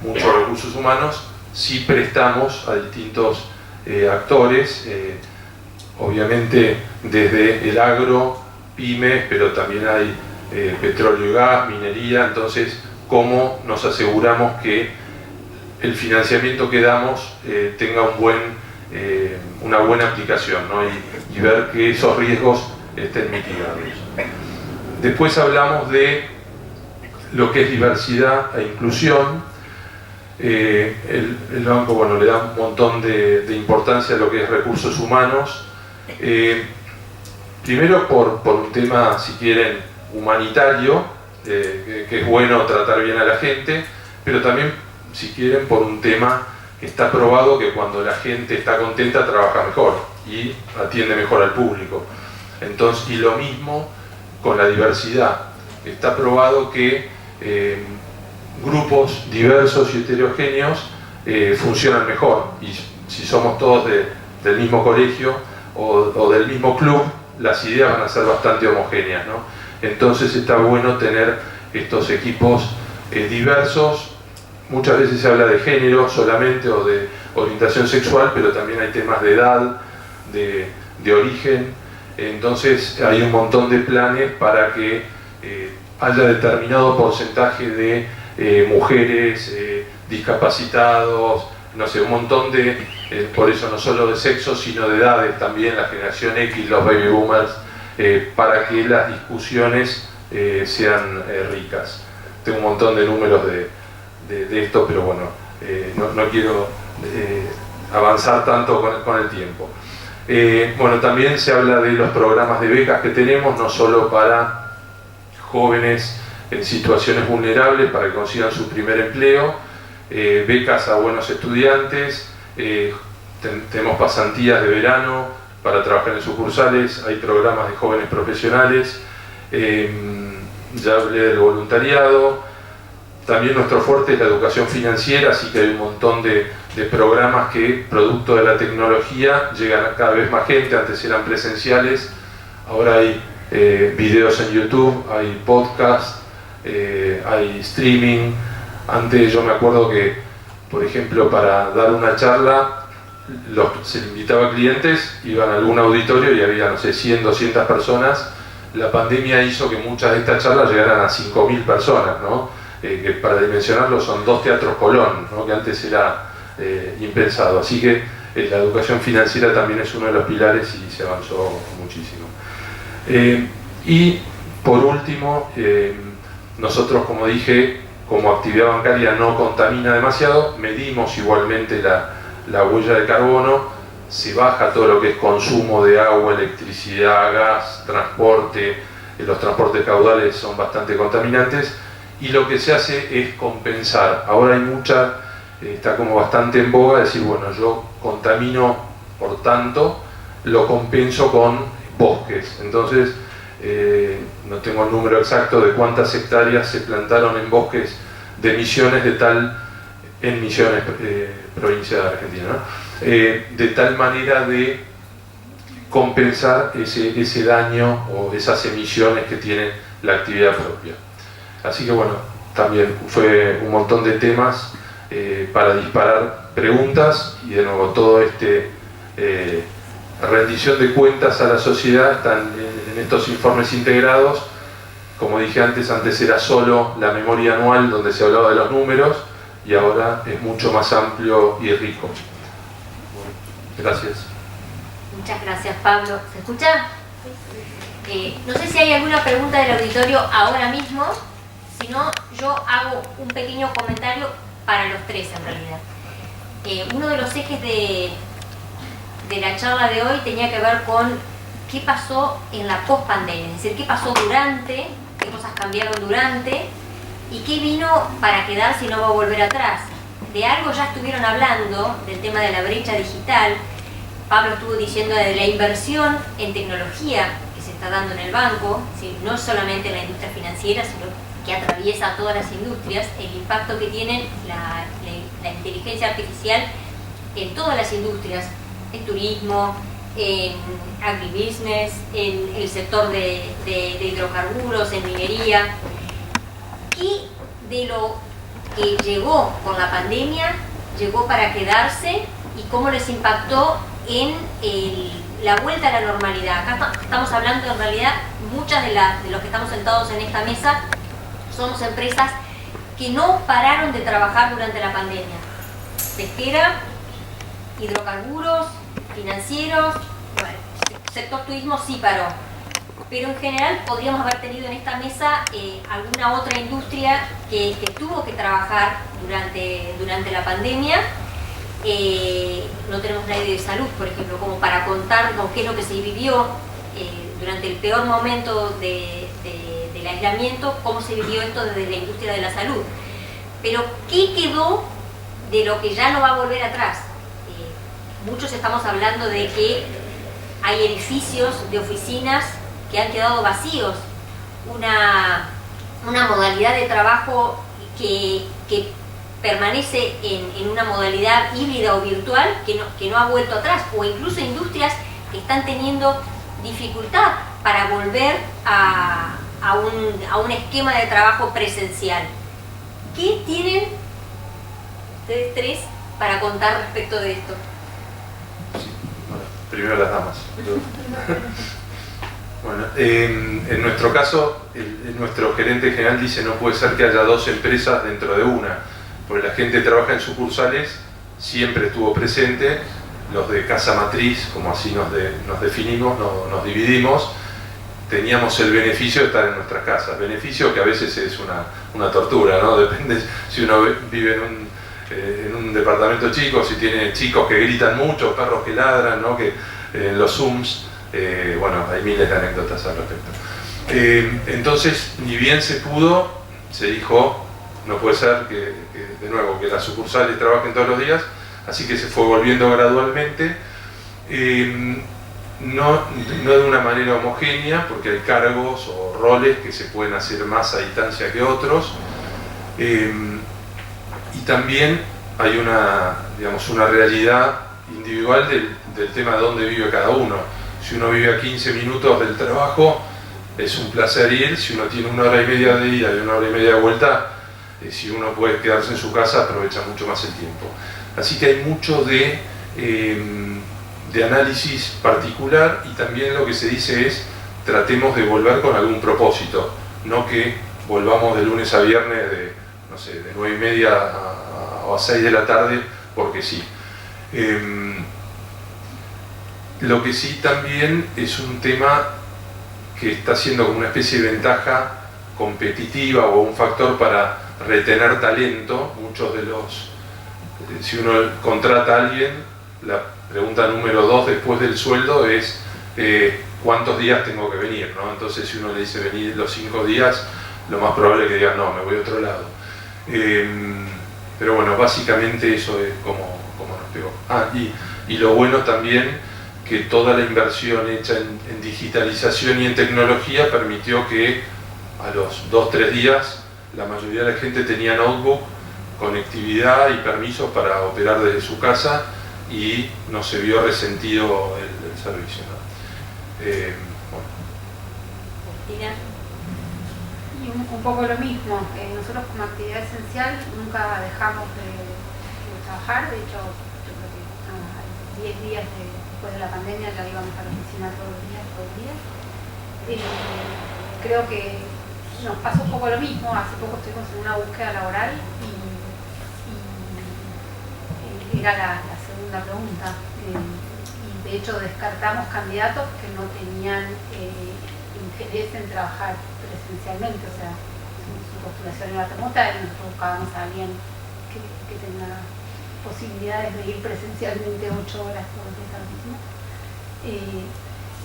muchos recursos humanos, sí prestamos a distintos actores, obviamente desde el agro, pymes, pero también hay petróleo y gas, minería. Entonces, ¿cómo nos aseguramos que el financiamiento que damos tenga un buen una buena aplicación, ¿no? y ver que esos riesgos estén mitigados. Después hablamos de lo que es diversidad e inclusión. El banco, bueno, le da un montón de importancia a lo que es recursos humanos. Primero por un tema, si quieren, humanitario, que es bueno tratar bien a la gente, pero también, si quieren, por un tema que está probado que cuando la gente está contenta trabaja mejor y atiende mejor al público. Entonces, y lo mismo con la diversidad. Está probado que grupos diversos y heterogéneos funcionan mejor, y si somos todos del mismo colegio o del mismo club, las ideas van a ser bastante homogéneas, ¿no? Entonces está bueno tener estos equipos diversos. Muchas veces se habla de género solamente o de orientación sexual, pero también hay temas de edad, de origen. Entonces hay un montón de planes para que haya determinado porcentaje de mujeres, discapacitados, no sé, un montón de, por eso no solo de sexo, sino de edades también, la generación X, los baby boomers, para que las discusiones sean ricas. Tengo un montón de números de esto, pero bueno, no quiero avanzar tanto con el tiempo. Bueno, también se habla de los programas de becas que tenemos, no solo para jóvenes en situaciones vulnerables para que consigan su primer empleo, becas a buenos estudiantes, tenemos pasantías de verano para trabajar en sucursales, hay programas de jóvenes profesionales, ya hablé del voluntariado. También nuestro fuerte es la educación financiera, así que hay un montón de programas que, producto de la tecnología, llegan a cada vez más gente. Antes eran presenciales, ahora hay videos en YouTube, hay podcast, hay streaming. Antes yo me acuerdo que, por ejemplo, para dar una charla, se le invitaba a clientes, iban a algún auditorio y había, no sé, 100, 200 personas. La pandemia hizo que muchas de estas charlas llegaran a 5.000 personas, ¿no? Que para dimensionarlo son 2 teatros Colón, ¿no? Que antes era impensado. Así que la educación financiera también es uno de los pilares y se avanzó muchísimo. Y por último, nosotros, como dije, como actividad bancaria no contamina demasiado, medimos igualmente la huella de carbono, se baja todo lo que es consumo de agua, electricidad, gas, transporte. Los transportes caudales son bastante contaminantes, y lo que se hace es compensar. Ahora hay está como bastante en boga decir, bueno, yo contamino por tanto, lo compenso con bosques. Entonces, no tengo el número exacto de cuántas hectáreas se plantaron en bosques de Misiones, en Misiones, provincia de Argentina, ¿no? De tal manera de compensar ese daño o esas emisiones que tiene la actividad propia. Así que bueno, también fue un montón de temas para disparar preguntas, y de nuevo todo rendición de cuentas a la sociedad están en estos informes integrados. Como dije antes era solo la memoria anual donde se hablaba de los números, y ahora es mucho más amplio y rico. Bueno, gracias. Muchas gracias, Pablo. ¿Se escucha? No sé si hay alguna pregunta del auditorio ahora mismo. Si no, yo hago un pequeño comentario para los tres en realidad. Uno de los ejes de la charla de hoy tenía que ver con qué pasó en la post-pandemia, es decir, qué pasó durante, qué cosas cambiaron durante y qué vino para quedarse y no va a volver atrás. De algo ya estuvieron hablando, del tema de la brecha digital. Pablo estuvo diciendo de la inversión en tecnología que se está dando en el banco, ¿sí? No solamente en la industria financiera, sino que atraviesa a todas las industrias, el impacto que tiene la inteligencia artificial en todas las industrias, en turismo, en agribusiness, en el sector de hidrocarburos, en minería. Y de lo que llegó con la pandemia, llegó para quedarse, y cómo les impactó en la vuelta a la normalidad. Acá estamos hablando, en realidad, muchas de los que estamos sentados en esta mesa somos empresas que no pararon de trabajar durante la pandemia. Pesquera, hidrocarburos, financieros, bueno, el sector turismo sí paró. Pero en general podríamos haber tenido en esta mesa alguna otra industria que tuvo que trabajar durante la pandemia. No tenemos nadie de salud, por ejemplo, como para contarnos qué es lo que se vivió durante el peor momento del aislamiento, cómo se vivió esto desde la industria de la salud. Pero ¿qué quedó de lo que ya no va a volver atrás? Muchos estamos hablando de que hay edificios de oficinas que han quedado vacíos, una modalidad de trabajo que permanece en una modalidad híbrida o virtual que no ha vuelto atrás, o incluso industrias que están teniendo dificultad para volver a un esquema de trabajo presencial. ¿Qué tienen ustedes tres para contar respecto de esto? Sí, bueno, primero las damas. Bueno, en nuestro caso, nuestro gerente general dice no puede ser que haya dos empresas dentro de una, porque la gente que trabaja en sucursales siempre estuvo presente, los de casa matriz, como así nos definimos, nos dividimos, teníamos el beneficio de estar en nuestras casas, beneficio que a veces es una tortura, ¿no? Depende si uno vive en un departamento chico, si tiene chicos que gritan mucho, perros que ladran, ¿no? Que en los Zooms, bueno, hay miles de anécdotas al respecto. Entonces, ni bien se pudo, se dijo, no puede ser que de nuevo, que las sucursales trabajen todos los días, así que se fue volviendo gradualmente, no de una manera homogénea, porque hay cargos o roles que se pueden hacer más a distancia que otros, y también hay una realidad individual del tema de dónde vive cada uno. Si uno vive a 15 minutos del trabajo, es un placer ir. Si uno tiene 1 hora y media de ida y 1 hora y media de vuelta, si uno puede quedarse en su casa, aprovecha mucho más el tiempo. Así que hay mucho de análisis particular, y también lo que se dice es tratemos de volver con algún propósito, no que volvamos de lunes a viernes de 9:30 a 6 de la tarde porque sí. Lo que sí también es un tema que está siendo como una especie de ventaja competitiva o un factor para retener talento. Muchos de si uno contrata a alguien, la pregunta número 2 después del sueldo es ¿cuántos días tengo que venir? ¿no? Entonces si uno le dice venir los 5 días, lo más probable es que diga no, me voy a otro lado. Pero bueno, básicamente eso es como nos pegó. Y lo bueno también que toda la inversión hecha en digitalización y en tecnología permitió que a los 2-3 días la mayoría de la gente tenía notebook, conectividad y permisos para operar desde su casa, y no se vio resentido el servicio, ¿no? Bueno. Y un poco lo mismo, nosotros como actividad esencial nunca dejamos de trabajar. De hecho, yo creo que 10 días después de la pandemia ya íbamos a la oficina todos los días. Creo que nos pasó un poco lo mismo. Hace poco estuvimos en una búsqueda laboral y era la segunda pregunta. Y de hecho descartamos candidatos que no tenían interés en trabajar presencialmente, o sea, su postulación era remota y nosotros buscábamos a alguien que tenga posibilidades de ir presencialmente 8 horas todos los días a la oficina.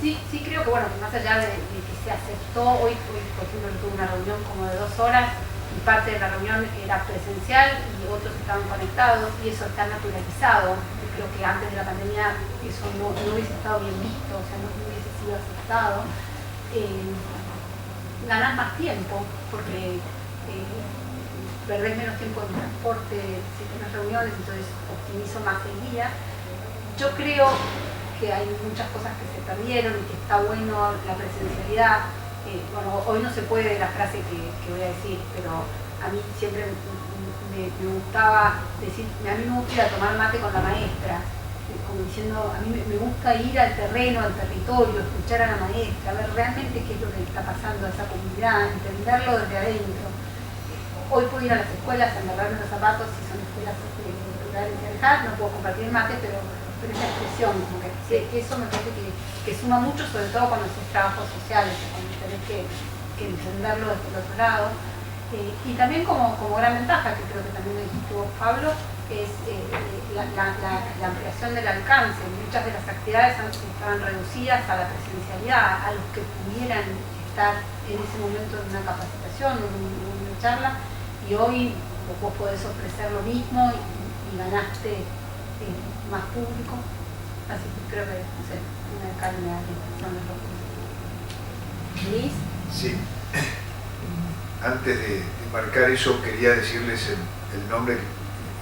Sí creo que bueno, que más allá de que se aceptó, hoy por ejemplo tuve una reunión como de 2 horas y parte de la reunión era presencial y otros estaban conectados, y eso está naturalizado. Yo creo que antes de la pandemia eso no hubiese estado bien visto, o sea, no hubiese sido aceptado. Ganas más tiempo porque perdés menos tiempo en transporte, si tenés reuniones, entonces optimizo más el día. Yo creo que hay muchas cosas que se perdieron y que está bueno la presencialidad. Bueno, hoy no se puede la frase que voy a decir, pero a mí siempre me gustaba decir, a mí me gusta ir a tomar mate con la maestra, como diciendo, a mí me gusta ir al terreno, al territorio, escuchar a la maestra, ver realmente qué es lo que está pasando a esa comunidad, entenderlo desde adentro. Hoy puedo ir a las escuelas, enterrarme los zapatos, si son escuelas dar y dejar, no puedo compartir el mate, pero esa expresión, como que eso me parece que suma mucho, sobre todo cuando haces trabajos sociales, cuando tenés que entenderlo desde el otro lado. Y también como gran ventaja, que creo que también lo tuvo Pablo, es la ampliación del alcance. Muchas de las actividades estaban reducidas a la presencialidad, a los que pudieran estar en ese momento en una capacitación o en una charla, y hoy vos podés ofrecer lo mismo y ganaste más público. Así que creo que, no sé, una calidad son los recursos. ¿Luis? Sí. Antes de marcar eso, quería decirles el nombre.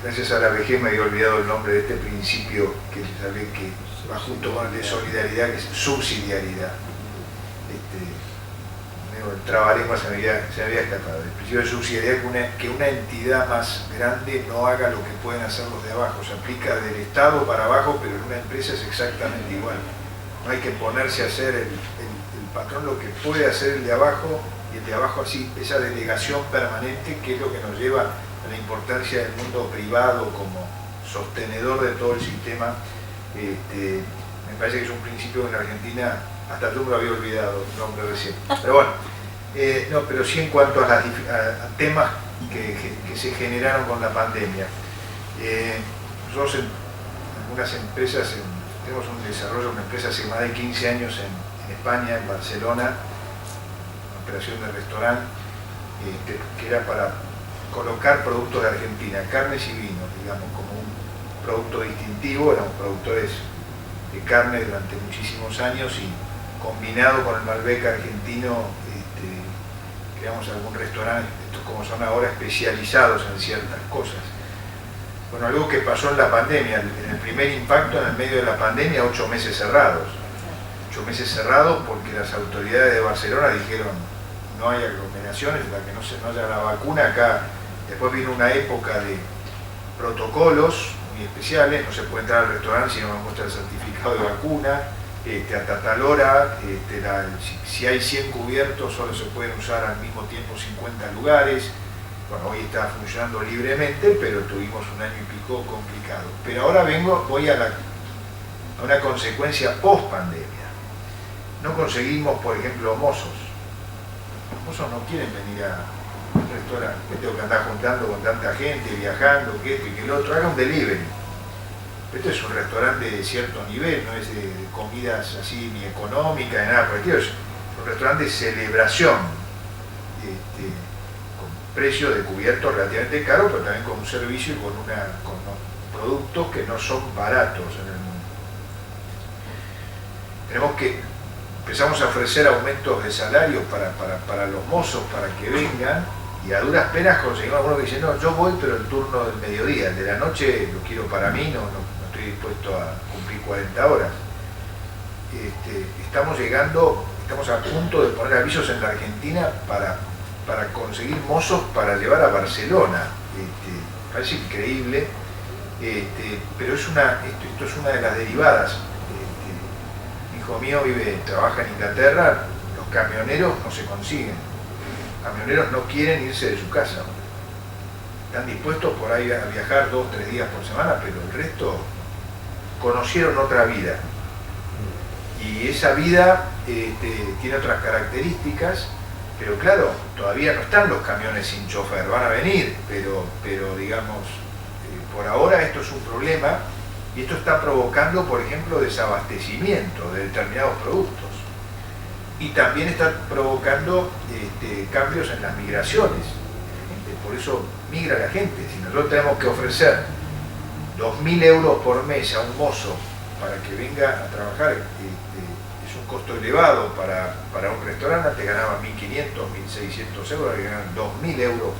Gracias a la vejez me había olvidado el nombre de este principio que sabe que va junto con el de solidaridad, que es subsidiariedad. El trabalengua se me había escapado. El principio de subsidiariedad, que una entidad más grande no haga lo que pueden hacer los de abajo. Se aplica del Estado para abajo, pero en una empresa es exactamente igual. No hay que ponerse a hacer el patrón lo que puede hacer el de abajo, y el de abajo así, esa delegación permanente, que es lo que nos lleva a la importancia del mundo privado como sostenedor de todo el sistema. Me parece que es un principio que en Argentina, hasta tú me lo había olvidado, el nombre recién. Pero bueno, no, pero sí en cuanto a temas que se generaron con la pandemia. Nosotros en algunas empresas, tenemos un desarrollo, una empresa hace más de 15 años en España, en Barcelona, operación de restaurante, que era para colocar productos de Argentina, carnes y vinos, digamos, como un producto distintivo. Éramos productores de carne durante muchísimos años y combinado con el Malbec argentino, creamos algún restaurante, estos como son ahora, especializados en ciertas cosas. Bueno, algo que pasó en la pandemia, en el primer impacto, en el medio de la pandemia, 8 meses cerrados. 8 meses cerrados porque las autoridades de Barcelona dijeron no hay aglomeraciones, hasta que no haya la vacuna. Acá después vino una época de protocolos muy especiales, no se puede entrar al restaurante si no me muestra el certificado de vacuna, hasta tal hora, si hay 100 cubiertos solo se pueden usar al mismo tiempo 50 lugares. Bueno, hoy está funcionando libremente, pero tuvimos un año y pico complicado. Pero ahora voy a una consecuencia post pandemia. No conseguimos, por ejemplo, mozos. Los mozos no quieren venir al restaurante. Me tengo que andar juntando con tanta gente, viajando, que esto y que el otro. Haga un delivery. Esto es un restaurante de cierto nivel, no es de comidas así ni económicas, ni nada por el estilo. Es un restaurante de celebración, con precios de cubiertos relativamente caros, pero también con un servicio y con productos que no son baratos en el mundo. Empezamos a ofrecer aumentos de salarios para los mozos, para que vengan, y a duras penas conseguimos algunos que dicen, no, yo voy, pero el turno del mediodía, el de la noche lo quiero para mí, no estoy dispuesto a cumplir 40 horas. Estamos a punto de poner avisos en la Argentina para conseguir mozos para llevar a Barcelona. Parece increíble, pero esto es una de las derivadas. Hijo mío trabaja en Inglaterra, los camioneros no se consiguen. Los camioneros no quieren irse de su casa. Están dispuestos por ahí a viajar 2 o 3 días por semana, pero el resto conocieron otra vida. Y esa vida tiene otras características, pero claro, todavía no están los camiones sin chofer, van a venir, pero digamos, por ahora esto es un problema. Y esto está provocando, por ejemplo, desabastecimiento de determinados productos. Y también está provocando cambios en las migraciones. Por eso migra la gente. Si nosotros tenemos que ofrecer 2.000 euros por mes a un mozo para que venga a trabajar, es un costo elevado para un restaurante. Antes ganaban 1.500, 1.600 euros, ahora ganan 2.000 euros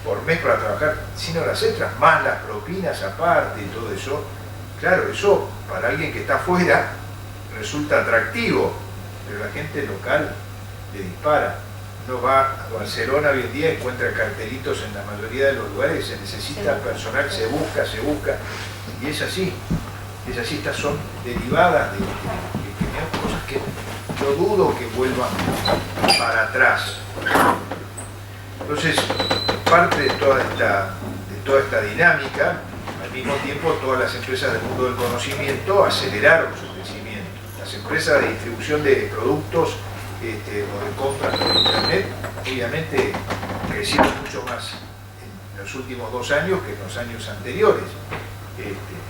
por mes para trabajar sin horas extras, más las propinas aparte y todo eso. Claro, eso para alguien que está afuera resulta atractivo, pero la gente local le dispara. Uno va a Barcelona hoy en día y encuentra cartelitos en la mayoría de los lugares, se necesita personal, se busca, y es así. Estas son derivadas de cosas que yo dudo que vuelvan para atrás. Entonces, parte de toda esta dinámica, mismo tiempo todas las empresas del mundo del conocimiento aceleraron su crecimiento. Las empresas de distribución de productos o de compras por internet obviamente crecieron mucho más en los últimos 2 años que en los años anteriores.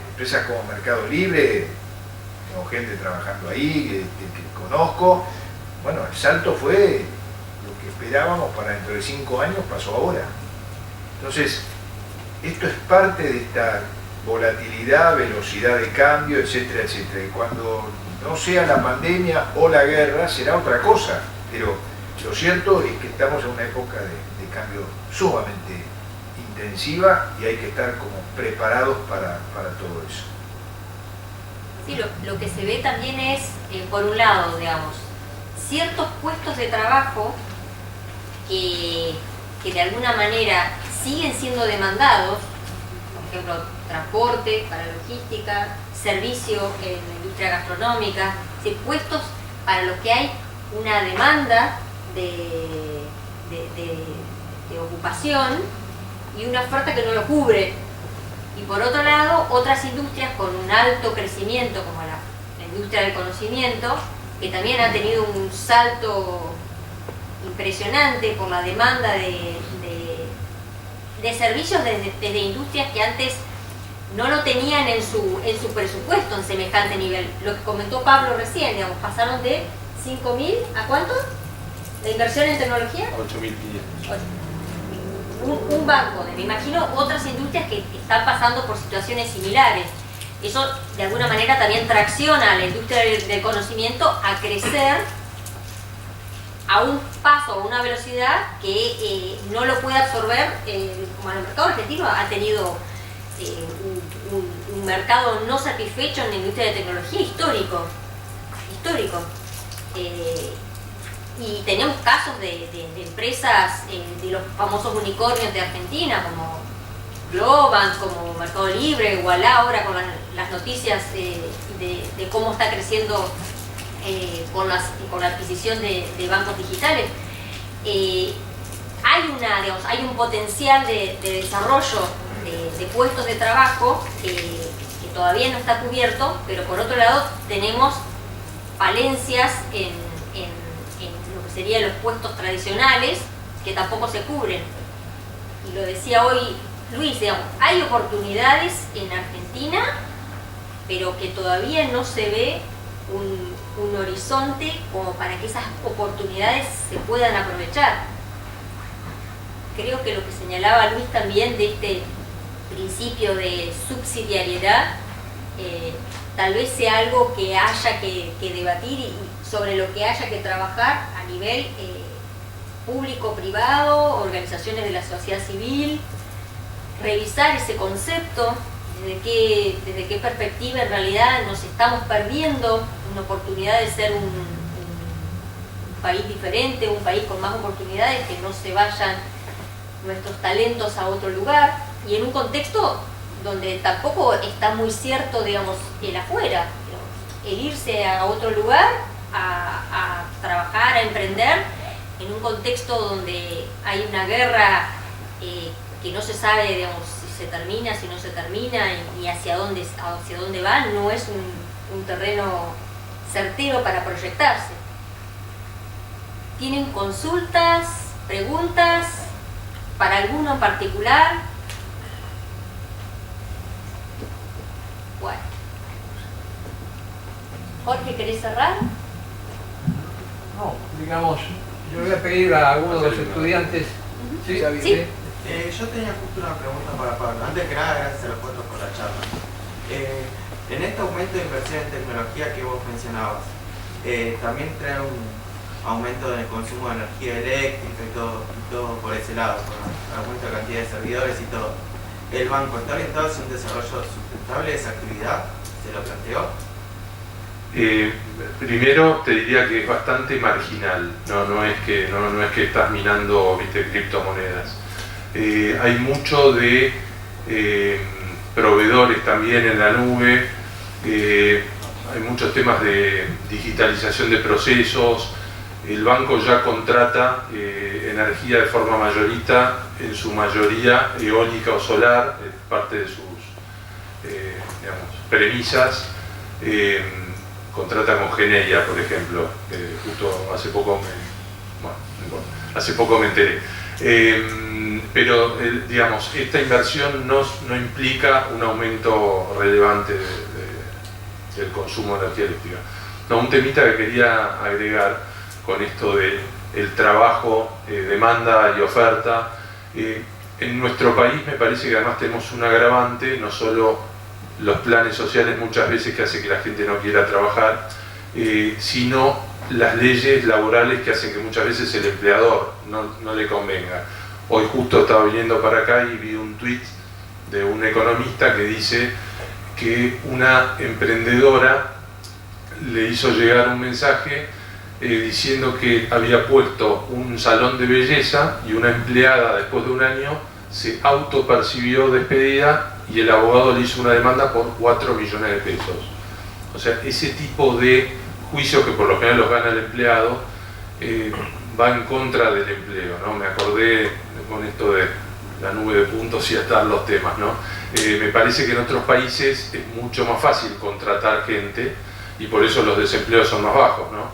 Empresas como Mercado Libre, tengo gente trabajando ahí que conozco. Bueno, el salto fue lo que esperábamos para dentro de 5 años, pasó ahora. Entonces, esto es parte de esta volatilidad, velocidad de cambio, etcétera, etcétera. Y cuando no sea la pandemia o la guerra, será otra cosa. Pero lo cierto es que estamos en una época de cambio sumamente intensiva y hay que estar como preparados para todo eso. Sí, lo que se ve también es, por un lado, digamos, ciertos puestos de trabajo que de alguna manera siguen siendo demandados, por ejemplo, transporte para logística, servicio en la industria gastronómica, puestos para los que hay una demanda de ocupación y una oferta que no lo cubre. Y por otro lado, otras industrias con un alto crecimiento, como la industria del conocimiento, que también ha tenido un salto impresionante por la demanda de servicios desde industrias que antes no lo tenían en su presupuesto en semejante nivel. Lo que comentó Pablo recién, digamos, pasaron de 5.000 ¿a cuánto? ¿De inversión en tecnología? 8.500. Un banco, me imagino otras industrias que están pasando por situaciones similares. Eso de alguna manera también tracciona a la industria del conocimiento a crecer a un paso, a una velocidad que no lo puede absorber, como el mercado argentino ha tenido un mercado no satisfecho en la industria de tecnología histórico. Y tenemos casos de empresas, de los famosos unicornios de Argentina, como Globant, como Mercado Libre, Ualá, ahora con las noticias de cómo está creciendo con la adquisición de bancos digitales. Hay un potencial de desarrollo de puestos de trabajo que todavía no está cubierto, pero por otro lado tenemos falencias en lo que serían los puestos tradicionales que tampoco se cubren. Y lo decía hoy Luis, digamos, hay oportunidades en Argentina, pero que todavía no se ve un horizonte como para que esas oportunidades se puedan aprovechar. Creo que lo que señalaba Luis también de este principio de subsidiariedad, tal vez sea algo que haya que debatir y sobre lo que haya que trabajar a nivel público-privado, organizaciones de la sociedad civil, revisar ese concepto, desde qué perspectiva en realidad nos estamos perdiendo una oportunidad de ser un país diferente, un país con más oportunidades, que no se vayan nuestros talentos a otro lugar, y en un contexto donde tampoco está muy cierto, digamos, el afuera, digamos, el irse a otro lugar a trabajar, a emprender, en un contexto donde hay una guerra que no se sabe, digamos, si se termina, si no se termina y hacia dónde va, no es un terreno certero para proyectarse. ¿Tienen consultas, preguntas para alguno en particular? Bueno. Jorge, ¿querés cerrar? No, digamos, yo voy a pedir a algunos de los estudiantes. ¿Sí? Sí. Yo tenía justo una pregunta para Pablo. Antes que nada, gracias a los cuatro por la charla. En este aumento de inversión en tecnología que vos mencionabas, también trae un aumento en el consumo de energía eléctrica y todo por ese lado, con el aumento de la cantidad de servidores y todo. ¿El banco está orientado hacia un desarrollo sustentable de esa actividad? ¿Se lo planteó? Primero te diría que es bastante marginal, no es que estás minando, viste, criptomonedas. Hay mucho de proveedores también en la nube, hay muchos temas de digitalización de procesos. El banco ya contrata energía de forma mayorista, en su mayoría eólica o solar, es parte de premisas, contrata con Geneia, por ejemplo, justo hace poco me enteré. Pero digamos, esta inversión no implica un aumento relevante del consumo de energía eléctrica. No, un temita que quería agregar con esto del trabajo, demanda y oferta. En nuestro país me parece que además tenemos un agravante, no solo los planes sociales muchas veces que hacen que la gente no quiera trabajar, sino las leyes laborales que hacen que muchas veces el empleador no le convenga. Hoy justo estaba viniendo para acá y vi un tweet de un economista que dice que una emprendedora le hizo llegar un mensaje diciendo que había puesto un salón de belleza y una empleada después de un año se autopercibió despedida y el abogado le hizo una demanda por 4 millones de pesos. O sea, ese tipo de juicios que por lo general los gana el empleado va en contra del empleo, ¿no? Me acordé con esto de la nube de puntos y atar los temas, ¿no? Me parece que en otros países es mucho más fácil contratar gente y por eso los desempleos son más bajos, ¿no?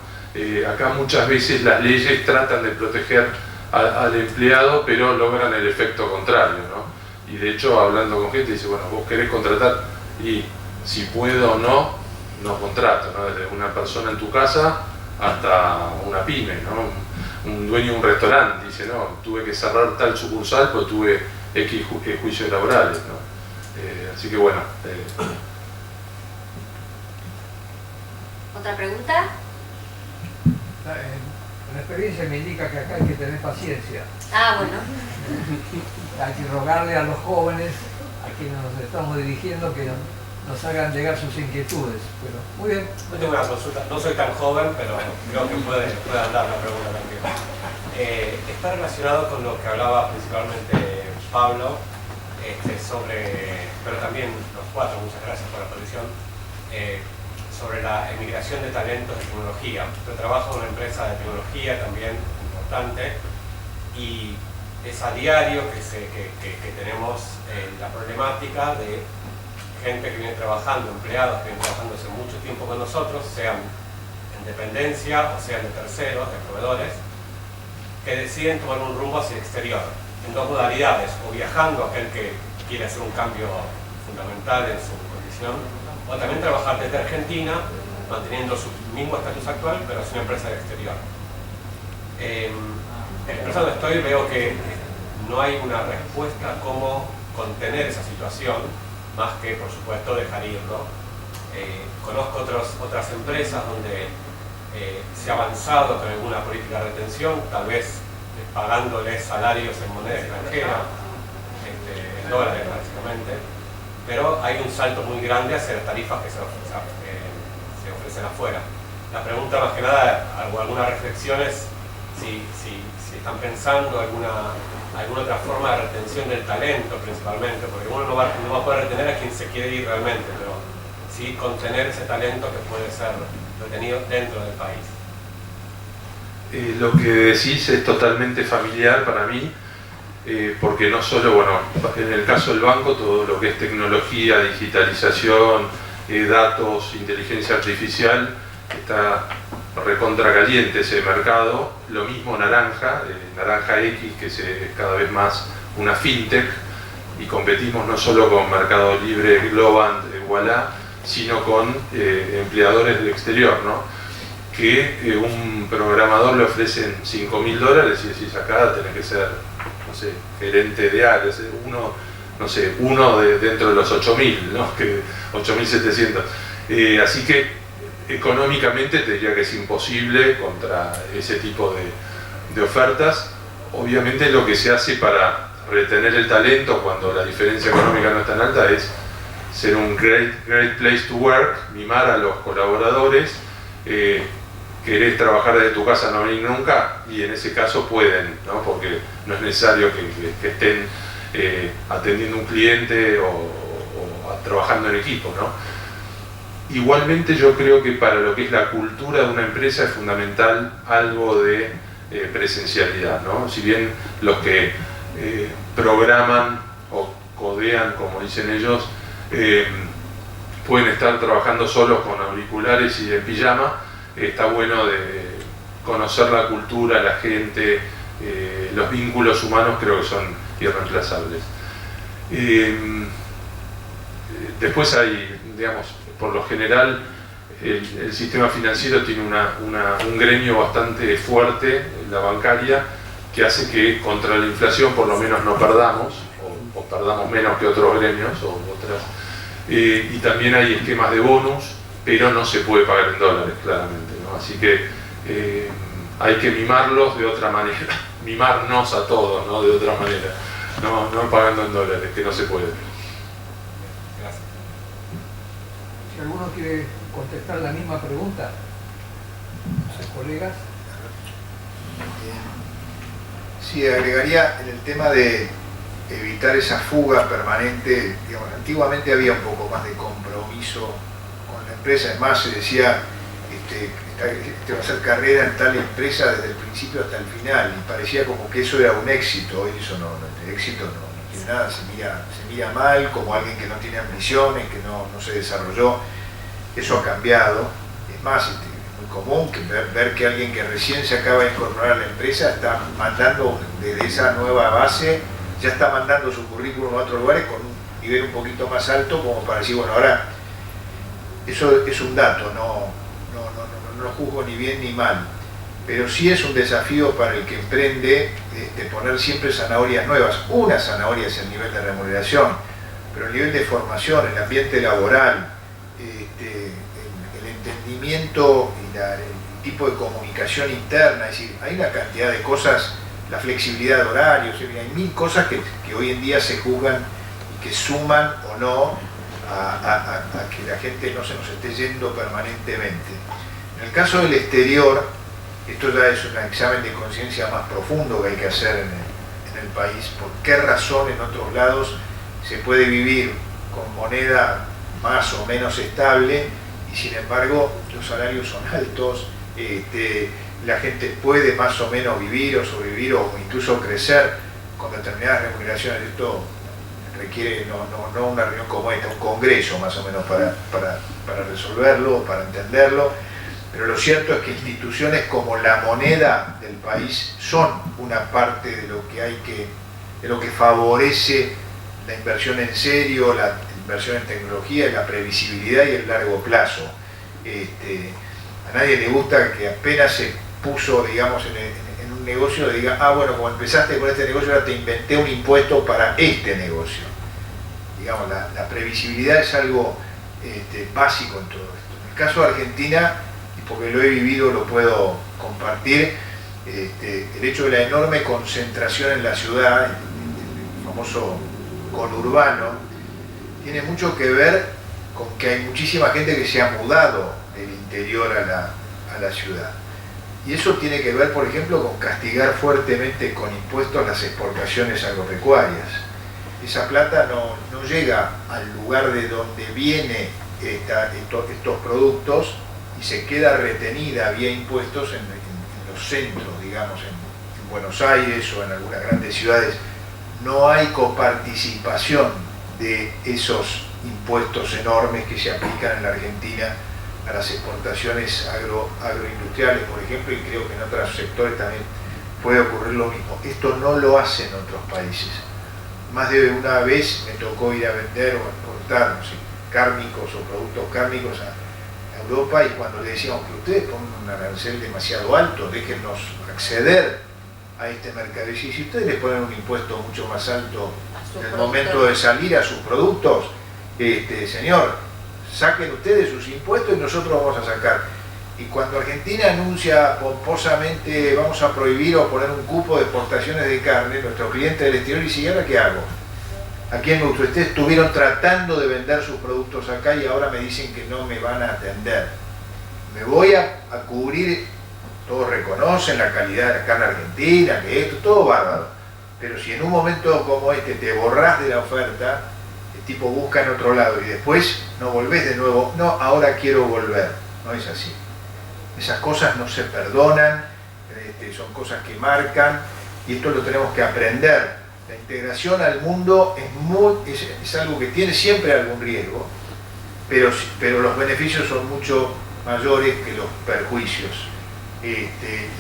Acá muchas veces las leyes tratan de proteger al empleado, pero logran el efecto contrario, ¿no? Y de hecho, hablando con gente, dice, bueno, vos querés contratar y si puedo o no, no contrato, ¿no? Desde una persona en tu casa hasta una pyme, ¿no? Un dueño de un restaurante dice, no, tuve que cerrar tal sucursal porque tuve X juicios laborales, ¿no? Así que bueno. ¿Otra pregunta? La experiencia me indica que acá hay que tener paciencia. Ah, bueno. Hay que rogarle a los jóvenes a quienes nos estamos dirigiendo que nos hagan llegar sus inquietudes. Pero, muy bien. Yo tengo una consulta, no soy tan joven, pero creo que puede andar la pregunta también. Está relacionado con lo que hablaba principalmente Pablo, pero también los cuatro, muchas gracias por la posición, sobre la emigración de talentos de tecnología. Yo trabajo en una empresa de tecnología también importante y es a diario que tenemos la problemática de gente que viene trabajando, empleados que vienen trabajando hace mucho tiempo con nosotros, sean en dependencia o sean de terceros, de proveedores, que deciden tomar un rumbo hacia el exterior, en dos modalidades, o viajando, aquel que quiere hacer un cambio fundamental en su condición, o también trabajar desde Argentina, manteniendo su mismo estatus actual, pero es una empresa del exterior. En la empresa donde estoy veo que no hay una respuesta a cómo contener esa situación, más que, por supuesto, dejar ir, ¿no? Conozco otras empresas donde se ha avanzado con alguna política de retención, tal vez pagándoles salarios en moneda extranjera, en dólares básicamente, pero hay un salto muy grande hacia las tarifas que se ofrecen afuera. La pregunta más que nada, algunas reflexiones, si están pensando alguna otra forma de retención del talento principalmente, porque uno no va a poder retener a quien se quiere ir realmente, pero sí contener ese talento que puede ser retenido dentro del país. Lo que decís es totalmente familiar para mí, porque no solo, bueno, en el caso del banco, todo lo que es tecnología, digitalización, datos, inteligencia artificial, está recontra caliente ese mercado. Lo mismo Naranja X, que es cada vez más una fintech, y competimos no solo con Mercado Libre, Globant, Voilà, sino con empleadores del exterior, ¿no? Que un programador le ofrecen $5.000 y decís, acá tenés que ser, no sé, gerente de área, uno dentro de los 8.000, ¿no? Que 8.700. Así que económicamente te diría que es imposible contra ese tipo de ofertas. Obviamente lo que se hace para retener el talento cuando la diferencia económica no es tan alta es ser un great place to work, mimar a los colaboradores, querés trabajar desde tu casa, no venir nunca, y en ese caso pueden, ¿no? Porque no es necesario que estén atendiendo un cliente o trabajando en equipo, ¿no? Igualmente yo creo que para lo que es la cultura de una empresa es fundamental algo de presencialidad, ¿no? Si bien los que programan o codean, como dicen ellos, pueden estar trabajando solos con auriculares y en pijama. Está bueno de conocer la cultura, la gente, los vínculos humanos, creo que son irreemplazables. Después hay, digamos, por lo general, el sistema financiero tiene un gremio bastante fuerte, la bancaria, que hace que contra la inflación por lo menos no perdamos, o perdamos menos que otros gremios o otras. Y también hay esquemas de bonus, pero no se puede pagar en dólares, claramente, ¿no? Así que hay que mimarlos de otra manera, mimarnos a todos, ¿no? De otra manera, no pagando en dólares, que no se puede. Gracias. Si alguno quiere contestar la misma pregunta, sus colegas. Sí, agregaría en el tema de evitar esa fuga permanente. Digamos, antiguamente había un poco más de compromiso con la empresa, es más, se decía este va a ser carrera en tal empresa desde el principio hasta el final, y parecía como que eso era un éxito. Hoy eso no, el éxito no tiene nada, se mira mal, como alguien que no tiene ambiciones, que no se desarrolló. Eso ha cambiado. Es más, es muy común que ver que alguien que recién se acaba de incorporar a la empresa está mandando desde esa nueva base, ya está mandando su currículum a otros lugares con un nivel un poquito más alto, como para decir, bueno, ahora eso es un dato, no juzgo ni bien ni mal, pero sí es un desafío para el que emprende poner siempre zanahorias nuevas. Una zanahoria es el nivel de remuneración, pero el nivel de formación, el ambiente laboral, el entendimiento y el tipo de comunicación interna, es decir, hay una cantidad de cosas, la flexibilidad de horarios, hay mil cosas que hoy en día se juzgan y que suman o no a que la gente no se nos esté yendo permanentemente. En el caso del exterior, esto ya es un examen de conciencia más profundo que hay que hacer en el país. ¿Por qué razón en otros lados se puede vivir con moneda más o menos estable y sin embargo los salarios son altos, la gente puede más o menos vivir o sobrevivir o incluso crecer con determinadas remuneraciones? Esto requiere no una reunión como esta, un congreso más o menos para resolverlo, para entenderlo. Pero lo cierto es que instituciones como la moneda del país son una parte de lo que favorece la inversión en serio, la inversión en tecnología, la previsibilidad y el largo plazo. A nadie le gusta que apenas se puso, digamos, en un negocio, diga, bueno, como empezaste con este negocio, ahora te inventé un impuesto para este negocio. Digamos, la previsibilidad es algo básico en todo esto. En el caso de Argentina, porque lo he vivido, lo puedo compartir, el hecho de la enorme concentración en la ciudad, el famoso conurbano, tiene mucho que ver con que hay muchísima gente que se ha mudado del interior a la ciudad. Y eso tiene que ver, por ejemplo, con castigar fuertemente con impuestos las exportaciones agropecuarias. Esa plata no llega al lugar de donde vienen estos productos, y se queda retenida vía impuestos en los centros, digamos, en Buenos Aires o en algunas grandes ciudades. No hay coparticipación de esos impuestos enormes que se aplican en la Argentina a las exportaciones agroindustriales, por ejemplo, y creo que en otros sectores también puede ocurrir lo mismo. Esto no lo hacen otros países. Más de una vez me tocó ir a vender o a exportar, no sé, cárnicos o productos cárnicos a Europa, y cuando le decíamos que ustedes ponen un arancel demasiado alto, déjennos acceder a este mercado. Y si ustedes les ponen un impuesto mucho más alto en el momento de salir a sus productos, señor, saquen ustedes sus impuestos y nosotros vamos a sacar. Y cuando Argentina anuncia pomposamente vamos a prohibir o poner un cupo de exportaciones de carne, nuestros clientes del exterior dicen, ¿y ahora qué hago? Aquí en ustedes estuvieron tratando de vender sus productos acá y ahora me dicen que no me van a atender. Me voy a cubrir, todos reconocen la calidad de la carne argentina, que esto, todo bárbaro. Pero si en un momento como este te borrás de la oferta, el tipo busca en otro lado y después no volvés de nuevo, no, ahora quiero volver. No es así. Esas cosas no se perdonan, son cosas que marcan, y esto lo tenemos que aprender. La integración al mundo es algo que tiene siempre algún riesgo, pero los beneficios son mucho mayores que los perjuicios. Y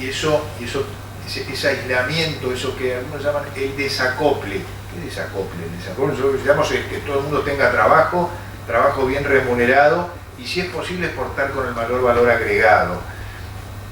ese aislamiento, eso que algunos llaman el desacople. ¿Qué desacople? El desacople nosotros llamamos es que todo el mundo tenga trabajo bien remunerado y si es posible exportar con el mayor valor agregado.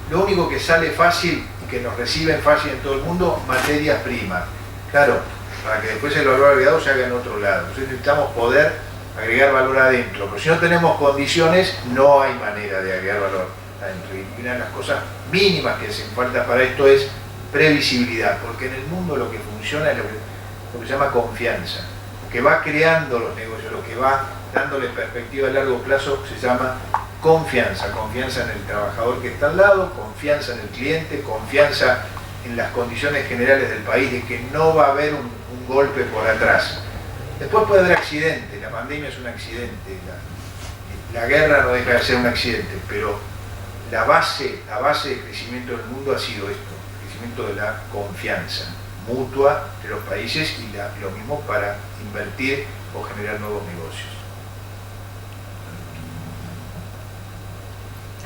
Lo único que sale fácil y que nos reciben fácil en todo el mundo, materias primas. Claro, para que después el valor agregado se haga en otro lado. Entonces necesitamos poder agregar valor adentro, pero si no tenemos condiciones, no hay manera de agregar valor adentro. Y una de las cosas mínimas que hacen falta para esto es previsibilidad, porque en el mundo lo que funciona es lo que se llama confianza. Lo que va creando los negocios, lo que va dándole perspectiva a largo plazo se llama confianza. Confianza en el trabajador que está al lado, confianza en el cliente, confianza en las condiciones generales del país, de que no va a haber un golpe por atrás. Después puede haber accidentes, la pandemia es un accidente, la guerra no deja de ser un accidente, pero la base de crecimiento del mundo ha sido esto, el crecimiento de la confianza mutua de los países y lo mismo para invertir o generar nuevos negocios.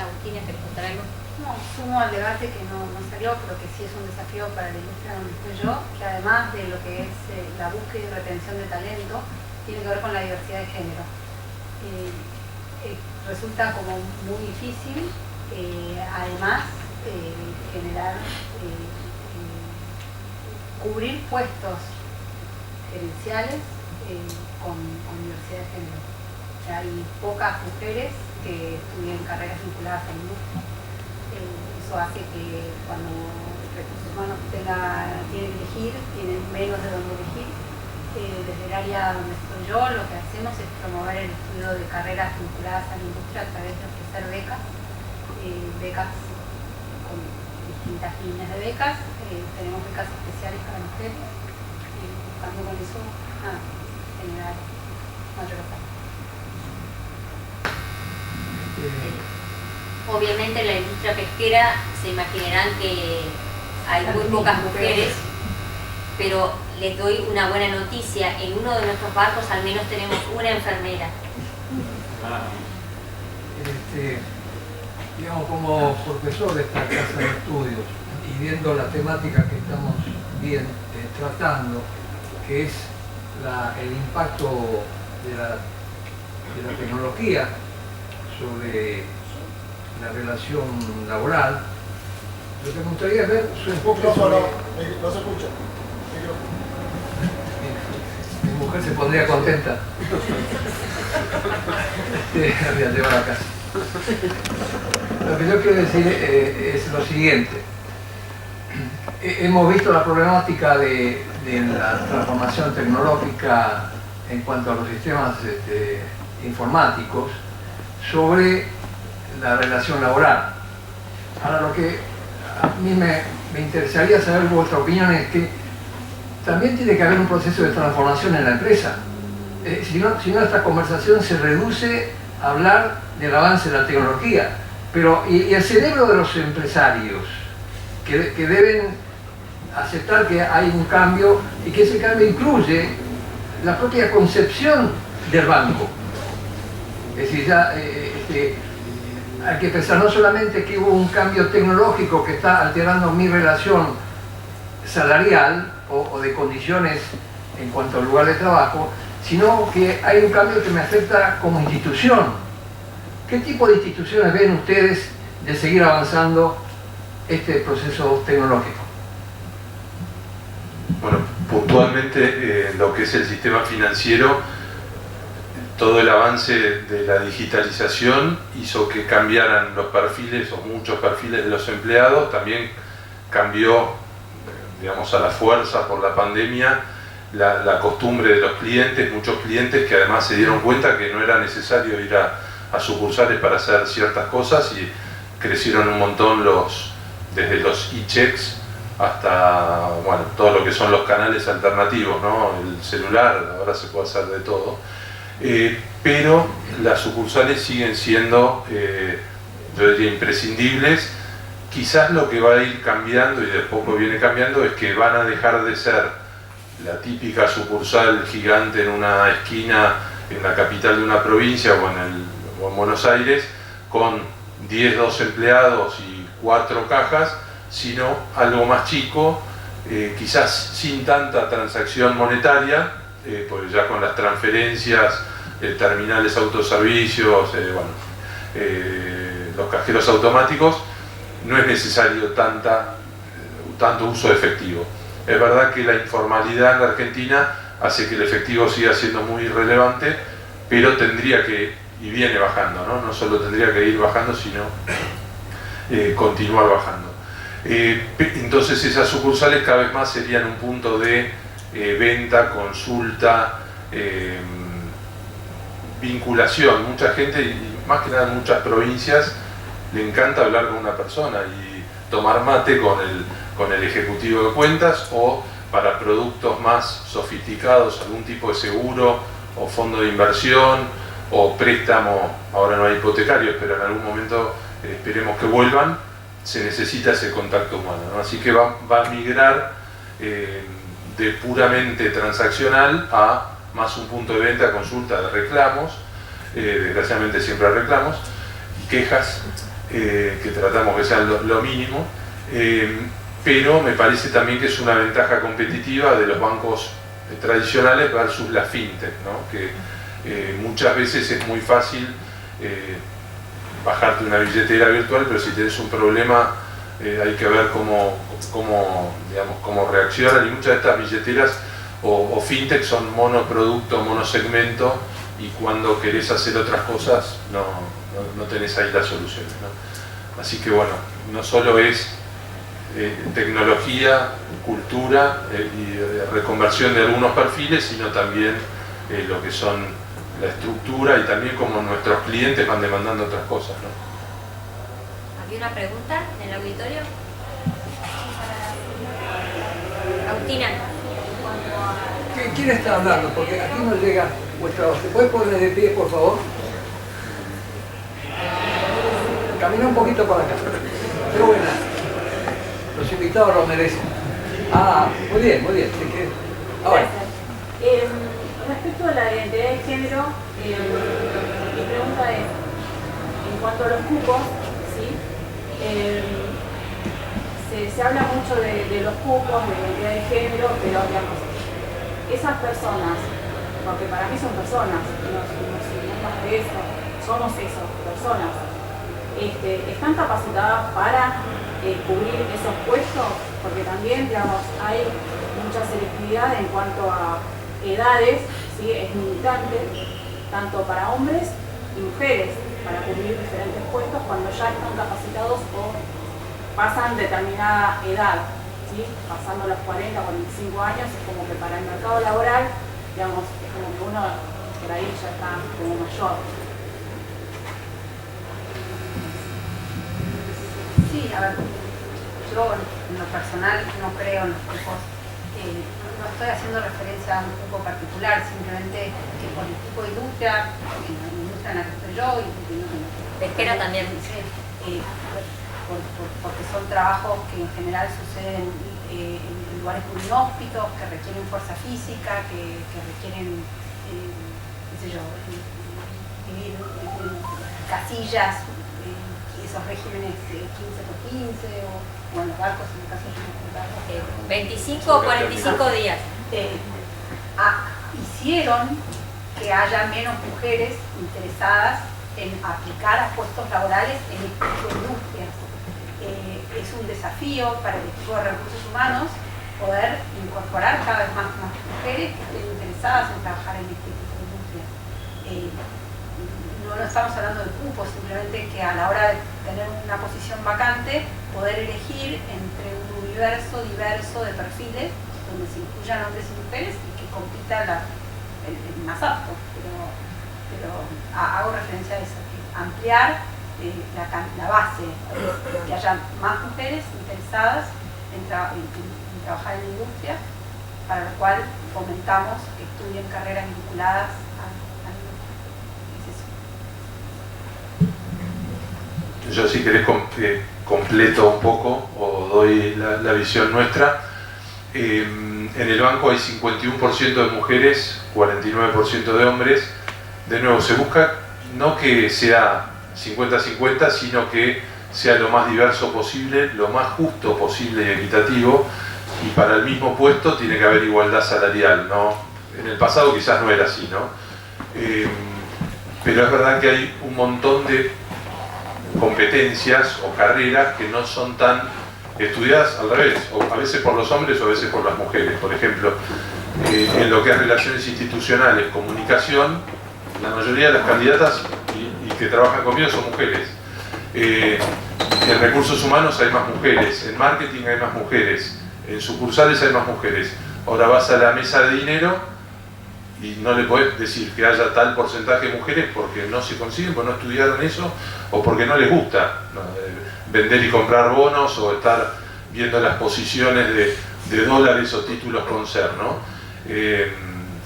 Agustina, ¿querés contar algo? No, sumo al debate que no salió, pero que sí es un desafío para la industria donde estoy yo, que además de lo que es la búsqueda y retención de talento, tiene que ver con la diversidad de género. Resulta como muy difícil, además, generar, cubrir puestos gerenciales con diversidad de género. O sea, hay pocas mujeres que estudien carreras vinculadas a la industria. Eso hace que cuando recursos humanos tienen que elegir, tienen menos de dónde elegir. Desde el área donde estoy yo, lo que hacemos es promover el estudio de carreras vinculadas a la industria a través de ofrecer becas con distintas líneas de becas. Tenemos becas especiales para mujeres, buscando con eso generar mayor oferta. Obviamente en la industria pesquera se imaginarán que hay muy pocas mujeres, pero les doy una buena noticia: en uno de nuestros barcos al menos tenemos una enfermera. Digamos, como profesor de esta casa de estudios y viendo la temática que estamos tratando, que es el impacto de la tecnología sobre la relación laboral, lo que me gustaría ver su enfoque sobre... No se escucha. Mi mujer se pondría contenta. La llevo a la casa. Lo que yo quiero decir es lo siguiente. Hemos visto la problemática de la transformación tecnológica en cuanto a los sistemas informáticos sobre la relación laboral. Ahora, lo que a mí me interesaría saber vuestra opinión es que también tiene que haber un proceso de transformación en la empresa. Si no, esta conversación se reduce a hablar del avance de la tecnología, pero y el cerebro de los empresarios que deben aceptar que hay un cambio y que ese cambio incluye la propia concepción del banco. Es decir, ya hay que pensar no solamente que hubo un cambio tecnológico que está alterando mi relación salarial o de condiciones en cuanto al lugar de trabajo, sino que hay un cambio que me afecta como institución. ¿Qué tipo de instituciones ven ustedes de seguir avanzando este proceso tecnológico? Bueno, puntualmente lo que es el sistema financiero, todo el avance de la digitalización hizo que cambiaran los perfiles o muchos perfiles de los empleados, también cambió, digamos, a la fuerza por la pandemia la costumbre de los clientes, muchos clientes que además se dieron cuenta que no era necesario ir a sucursales para hacer ciertas cosas y crecieron un montón desde los e-checks hasta, bueno, todo lo que son los canales alternativos, ¿no? El celular, ahora se puede hacer de todo. Pero las sucursales siguen siendo, yo diría, imprescindibles. Quizás lo que va a ir cambiando, y de poco viene cambiando, es que van a dejar de ser la típica sucursal gigante en una esquina en la capital de una provincia o en Buenos Aires con 10, 12 empleados y 4 cajas, sino algo más chico, quizás sin tanta transacción monetaria, porque ya con las transferencias, terminales autoservicios, los cajeros automáticos, no es necesario tanto uso de efectivo. Es verdad que la informalidad en la Argentina hace que el efectivo siga siendo muy relevante, pero tendría que, y viene bajando, no solo tendría que ir bajando, sino continuar bajando. Entonces esas sucursales cada vez más serían un punto de venta, consulta, vinculación. Mucha gente, y más que nada en muchas provincias, le encanta hablar con una persona y tomar mate con el ejecutivo de cuentas, o para productos más sofisticados, algún tipo de seguro o fondo de inversión o préstamo. Ahora no hay hipotecarios, pero en algún momento esperemos que vuelvan, se necesita ese contacto humano, ¿no? Así que va a migrar de puramente transaccional a más un punto de venta, consulta, de reclamos, desgraciadamente siempre hay reclamos y quejas, que tratamos que sean lo mínimo, pero me parece también que es una ventaja competitiva de los bancos tradicionales versus la fintech, ¿no? Que muchas veces es muy fácil bajarte una billetera virtual, pero si tienes un problema hay que ver cómo reaccionan, y muchas de estas billeteras o fintech son monoproducto, monosegmento, y cuando querés hacer otras cosas no tenés ahí las soluciones, ¿no? Así que bueno, no solo es tecnología, cultura y reconversión de algunos perfiles, sino también lo que son la estructura y también como nuestros clientes van demandando otras cosas, ¿no? ¿Había una pregunta en el auditorio? Agustina. ¿Quién está hablando? Porque aquí no llega vuestra voz. ¿Se puede poner de pie, por favor? Camina un poquito para acá. Qué buena. Los invitados lo merecen. Ah, muy bien, muy bien. Ahora. Respecto a la identidad de género, mi pregunta es, en cuanto a los cupos, ¿sí? Se habla mucho de los cupos, de identidad de género, pero digamos, esas personas, porque para mí son personas, no más de eso, somos eso, personas, ¿están capacitadas para cubrir esos puestos? Porque también, digamos, hay mucha selectividad en cuanto a edades, ¿sí? Es limitante, tanto para hombres y mujeres, para cubrir diferentes puestos cuando ya están capacitados o pasan determinada edad, ¿sí? Pasando los 40, 45 años, es como que para el mercado laboral, digamos, es como que uno por ahí ya está como mayor. Sí, a ver, yo en lo personal no creo en los cupos. No estoy haciendo referencia a un grupo particular, simplemente que por el tipo de industria, en la industria en la que estoy yo pesquera también. Porque son trabajos que en general suceden en lugares muy inhóspitos, que requieren fuerza física, que requieren, qué sé yo, vivir en casillas, esos regímenes 15x15 o en los barcos, en el caso de los barcos. 25 o 45 días. Hicieron que haya menos mujeres interesadas en aplicar a puestos laborales en este tipo de industrias. Es un desafío para el equipo de recursos humanos poder incorporar cada vez más mujeres que estén interesadas en trabajar en este tipo de industrias. No estamos hablando de cupos, simplemente que a la hora de tener una posición vacante, poder elegir entre un universo diverso de perfiles donde se incluyan hombres y mujeres y que compita el más apto. Pero hago referencia a eso, que ampliar la base, que haya más mujeres interesadas en trabajar en la industria, para lo cual fomentamos que estudien carreras vinculadas a la industria. Es eso. Yo, si querés, completo un poco o doy la visión nuestra. En el banco hay 51% de mujeres, 49% de hombres, de nuevo, se busca no que sea 50-50, sino que sea lo más diverso posible, lo más justo posible y equitativo, y para el mismo puesto tiene que haber igualdad salarial, ¿no? En el pasado quizás no era así, ¿no? Pero es verdad que hay un montón de competencias o carreras que no son tan estudiadas al revés, o a veces por los hombres o a veces por las mujeres. Por ejemplo, en lo que es relaciones institucionales, comunicación, la mayoría de las candidatas y que trabajan conmigo son mujeres. En recursos humanos hay más mujeres, en marketing hay más mujeres, en sucursales hay más mujeres. Ahora vas a la mesa de dinero y no le podés decir que haya tal porcentaje de mujeres porque no se consiguen, porque no estudiaron eso o porque no les gusta, ¿no? Vender y comprar bonos o estar viendo las posiciones de dólares o títulos con ser, ¿no?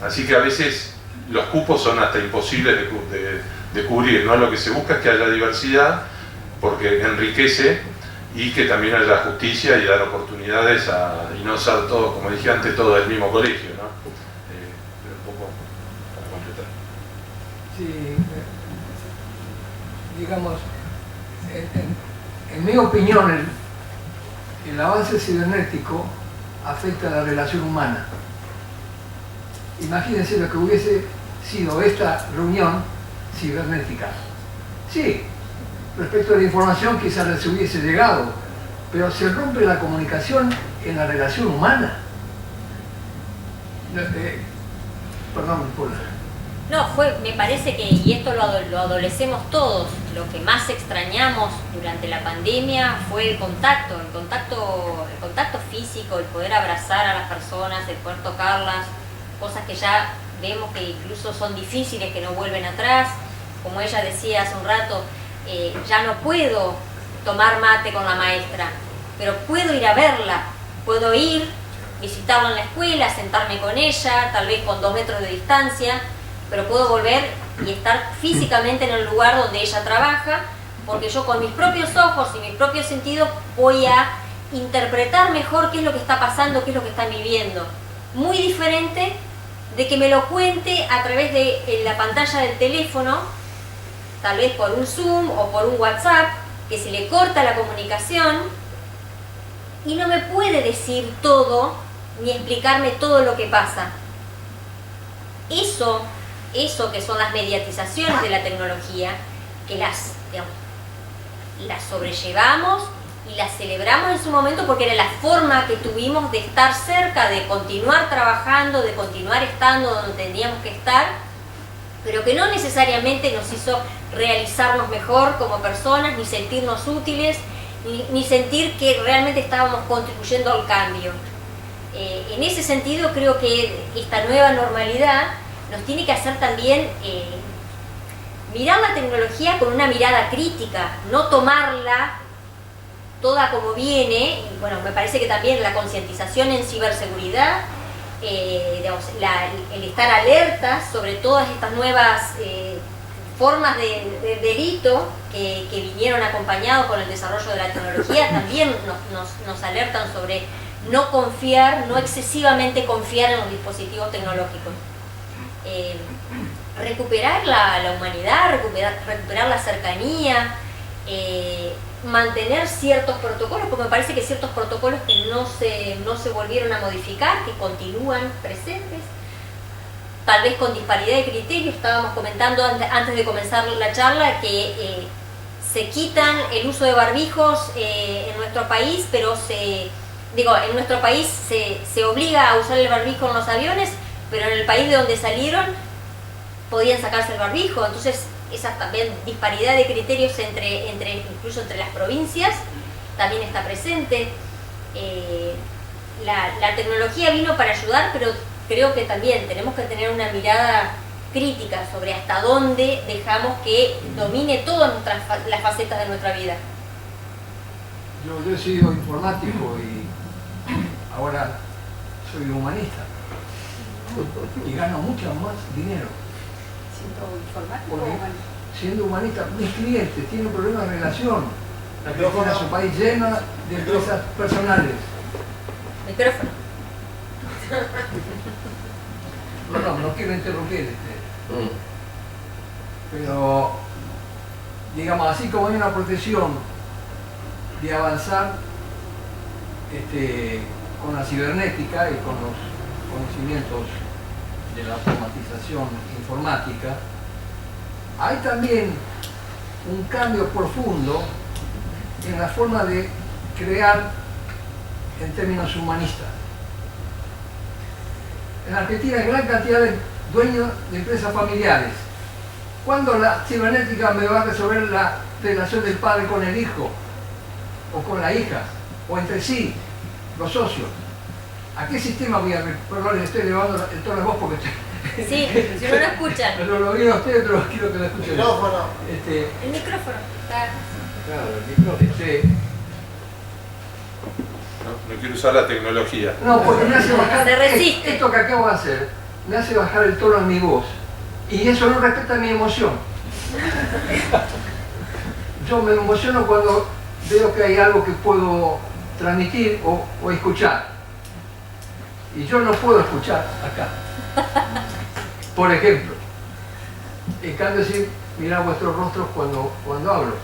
Así que a veces los cupos son hasta imposibles de cubrir, ¿no? Lo que se busca es que haya diversidad porque enriquece y que también haya justicia y dar oportunidades y no ser todo, como dije antes, todo del mismo colegio, ¿no? Pero un poco para completar. Sí, digamos, en mi opinión, el avance cibernético afecta a la relación humana. Imagínense lo que hubiese sido esta reunión cibernética. Sí, respecto a la información quizás se hubiese llegado, pero se rompe la comunicación en la relación humana. Perdón, Paula. No, me parece que, y esto lo adolecemos todos, lo que más extrañamos durante la pandemia fue el contacto físico, el poder abrazar a las personas, el poder tocarlas, cosas que ya vemos que incluso son difíciles, que no vuelven atrás. Como ella decía hace un rato, ya no puedo tomar mate con la maestra, pero puedo ir a verla, puedo ir, visitarla en la escuela, sentarme con ella, tal vez con 2 metros de distancia, pero puedo volver y estar físicamente en el lugar donde ella trabaja, porque yo con mis propios ojos y mis propios sentidos voy a interpretar mejor qué es lo que está pasando, qué es lo que están viviendo. Muy diferente de que me lo cuente a través de la pantalla del teléfono, tal vez por un Zoom o por un WhatsApp, que se le corta la comunicación y no me puede decir todo ni explicarme todo lo que pasa. Eso que son las mediatizaciones de la tecnología, que las sobrellevamos y las celebramos en su momento porque era la forma que tuvimos de estar cerca, de continuar trabajando, de continuar estando donde teníamos que estar, pero que no necesariamente nos hizo realizarnos mejor como personas, ni sentirnos útiles, ni sentir que realmente estábamos contribuyendo al cambio. En ese sentido creo que esta nueva normalidad nos tiene que hacer también mirar la tecnología con una mirada crítica, no tomarla toda como viene. Y bueno, me parece que también la concientización en ciberseguridad, el estar alertas sobre todas estas nuevas formas de delito que vinieron acompañados con el desarrollo de la tecnología, también nos alertan sobre no confiar, no excesivamente confiar en los dispositivos tecnológicos. Recuperar la humanidad, recuperar la cercanía, mantener ciertos protocolos, porque me parece que ciertos protocolos que no se volvieron a modificar, que continúan presentes, tal vez con disparidad de criterio. Estábamos comentando antes de comenzar la charla que se quitan el uso de barbijos en nuestro país, pero en nuestro país se obliga a usar el barbijo en los aviones, pero en el país de donde salieron podían sacarse el barbijo. Entonces esa también disparidad de criterios incluso entre las provincias también está presente. La tecnología vino para ayudar, pero creo que también tenemos que tener una mirada crítica sobre hasta dónde dejamos que domine todas las facetas de nuestra vida. Yo he sido informático y ahora soy humanista y gano mucho más dinero. ¿Siendo informático o Porque humanista? siendo humanista, mis clientes tienen problemas de relación. La Argentina es un país lleno de empresas personales. Micrófono. No quiero interrumpir. Pero, digamos, así como hay una protección de avanzar con la cibernética y con los conocimientos de la automatización informática, hay también un cambio profundo en la forma de crear en términos humanistas. En Argentina hay gran cantidad de dueños de empresas familiares. ¿Cuándo la cibernética me va a resolver la relación del padre con el hijo? ¿O con la hija? ¿O entre sí? Los socios. ¿A qué sistema voy a ver? Perdón, le estoy elevando el tono de voz porque estoy... Sí, si no lo escuchan. Pero lo vieron ustedes, pero quiero que lo escuchen. El micrófono. El micrófono. Está... Claro, el micrófono. No quiero usar la tecnología. No, porque me hace bajar... Se resiste. Esto que acabo de hacer me hace bajar el tono en mi voz. Y eso no respeta mi emoción. Yo me emociono cuando veo que hay algo que puedo transmitir o escuchar. Y yo no puedo escuchar acá. Por ejemplo, en cambio sí, mirá vuestros rostros cuando hablo.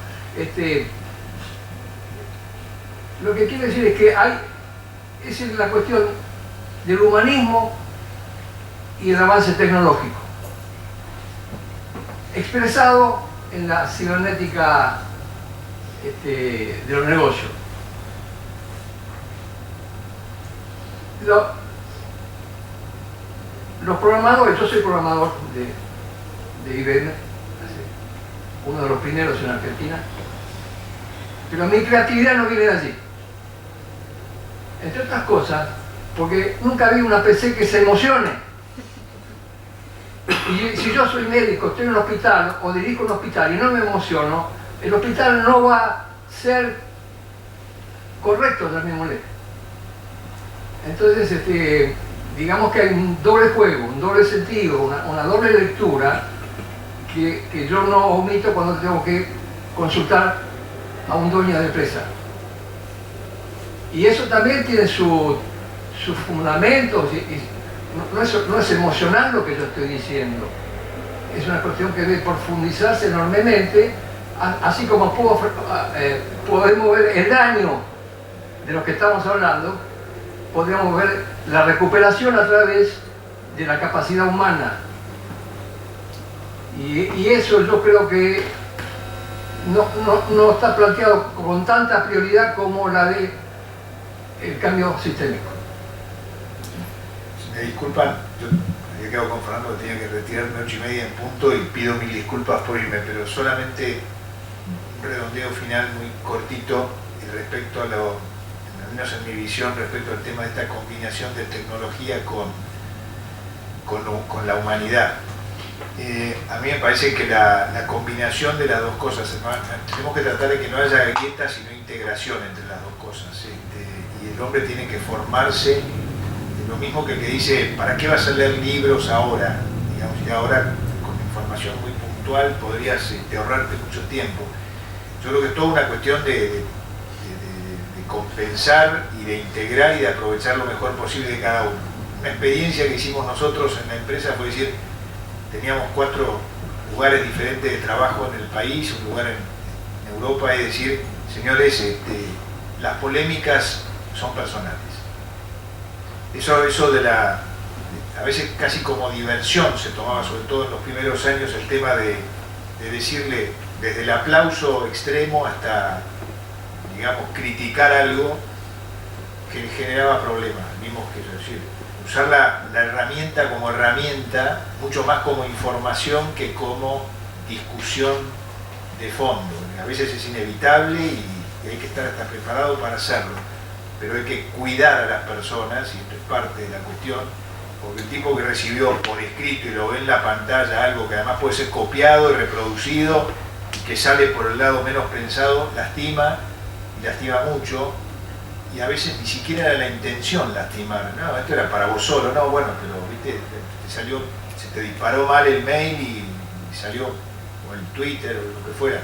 Lo que quiero decir es que esa es la cuestión del humanismo y el avance tecnológico, expresado en la cibernética de los negocios. Los programadores, yo soy programador de IBM, uno de los primeros en Argentina, pero mi creatividad no viene de allí. Entre otras cosas, porque nunca vi una PC que se emocione. Y si yo soy médico, estoy en un hospital o dirijo un hospital y no me emociono, el hospital no va a ser correcto de la misma manera. Entonces, digamos que hay un doble juego, un doble sentido, una doble lectura que yo no omito cuando tengo que consultar a un dueño de empresa. Y eso también tiene sus fundamentos, no es emocional lo que yo estoy diciendo, es una cuestión que debe profundizarse enormemente, así como podemos ver el daño de lo que estamos hablando, podríamos ver la recuperación a través de la capacidad humana. Y eso yo creo que no está planteado con tanta prioridad como la de el cambio sistémico. Si me disculpan, yo había quedado con Fernando que tenía que retirarme 8:30 en punto y pido mil disculpas por irme, pero solamente un redondeo final muy cortito respecto a lo, al menos en mi visión, respecto al tema de esta combinación de tecnología con la humanidad. A mí me parece que la combinación de las dos cosas, tenemos que tratar de que no haya grietas sino integración entre las dos cosas, y el hombre tiene que formarse, lo mismo que el que dice, ¿para qué vas a leer libros ahora? Digamos, y ahora con información muy puntual podrías ahorrarte mucho tiempo. Yo creo que es toda una cuestión de compensar y de integrar y de aprovechar lo mejor posible de cada uno. Una experiencia que hicimos nosotros en la empresa fue decir, teníamos 4 lugares diferentes de trabajo en el país, un lugar en Europa, y decir, señores, las polémicas son personales. Eso a veces casi como diversión se tomaba, sobre todo en los primeros años, el tema de decirle desde el aplauso extremo hasta, digamos, criticar algo que generaba problemas, mismos que es decir, usar la herramienta como herramienta, mucho más como información que como discusión de fondo. A veces es inevitable y hay que estar hasta preparado para hacerlo, pero hay que cuidar a las personas, y esto es parte de la cuestión, porque el tipo que recibió por escrito y lo ve en la pantalla algo que además puede ser copiado y reproducido, y que sale por el lado menos pensado, lastima, y lastima mucho, y a veces ni siquiera era la intención lastimar, no, esto era para vos solo, no, bueno, pero viste, se te disparó mal el mail y salió, o el Twitter o lo que fuera.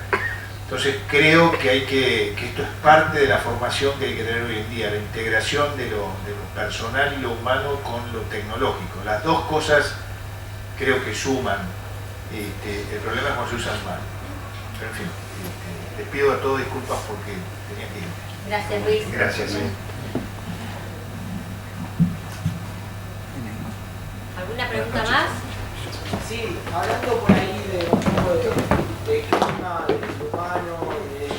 Entonces creo que esto es parte de la formación que hay que tener hoy en día, la integración de lo personal y lo humano con lo tecnológico. Las dos cosas creo que suman El problema es cuando se usan mal. Pero en fin, les pido a todos disculpas porque tenía que ir. Gracias, Luis. Gracias. ¿Alguna pregunta más? Sí, hablando por ahí de un poco de clima, de humano,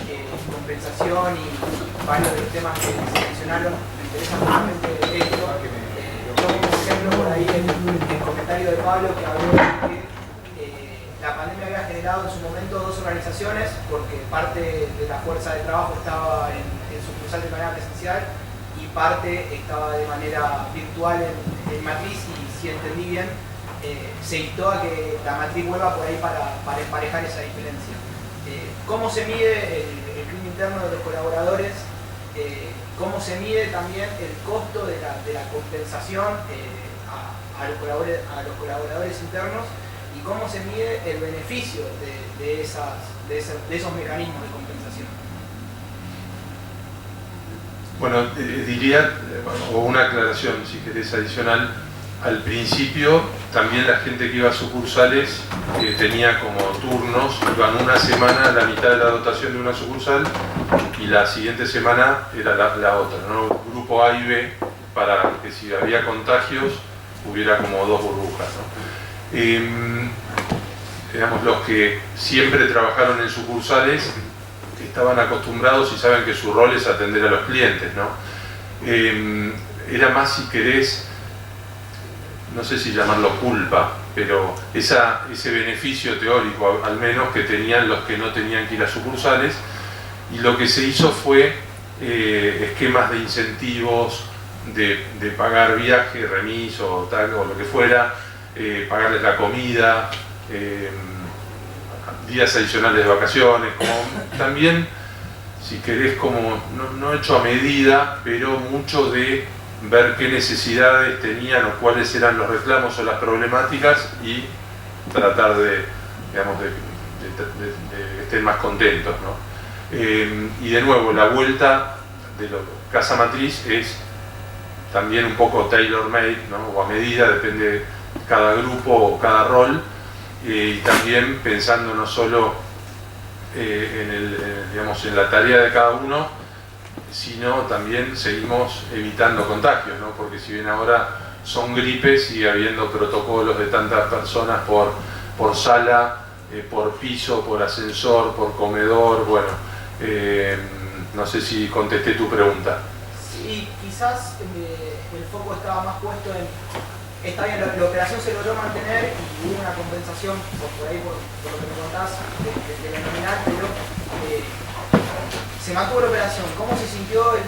de compensación y varios de los temas que se mencionaron, me interesa justamente esto. Yo, por ejemplo, por ahí en el comentario de Pablo que habló de que la pandemia había generado en su momento dos organizaciones, porque parte de la fuerza de trabajo estaba en sucursal de manera presencial y parte estaba de manera virtual en matriz, y si entendí bien, se instó a que la matriz vuelva por ahí para emparejar esa diferencia. ¿Cómo se mide el clima interno de los colaboradores? ¿Cómo se mide también el costo de la compensación a los colaboradores internos? ¿Y cómo se mide el beneficio de esos mecanismos de compensación? Bueno, diría, o una aclaración, si querés, adicional. Al principio, también la gente que iba a sucursales tenía como turnos, iban una semana a la mitad de la dotación de una sucursal y la siguiente semana era la otra, ¿no? Grupo A y B, para que si había contagios hubiera como dos burbujas, ¿no? Digamos, los que siempre trabajaron en sucursales estaban acostumbrados y saben que su rol es atender a los clientes, ¿no? Era más, si querés, no sé si llamarlo culpa, pero ese beneficio teórico al menos que tenían los que no tenían que ir a sucursales, y lo que se hizo fue esquemas de incentivos, de pagar viaje, remis o tal, o lo que fuera, pagarles la comida, días adicionales de vacaciones, como también, si querés, como no hecho a medida, pero mucho de ver qué necesidades tenían o cuáles eran los reclamos o las problemáticas y tratar de, digamos, de que estén más contentos, ¿no? Y de nuevo, la vuelta de la casa matriz es también un poco tailor-made, ¿no? O a medida, depende de cada grupo o cada rol, y también pensando no solo digamos, en la tarea de cada uno, sino también seguimos evitando contagios, ¿no? Porque si bien ahora son gripes, sigue habiendo protocolos de tantas personas por sala, por piso, por ascensor, por comedor. Bueno, no sé si contesté tu pregunta. Sí, quizás el foco estaba más puesto en, está bien, la operación se logró mantener y hubo una compensación por ahí, por lo que me contás, de la nominal, pero se mantuvo la operación. ¿Cómo se sintió el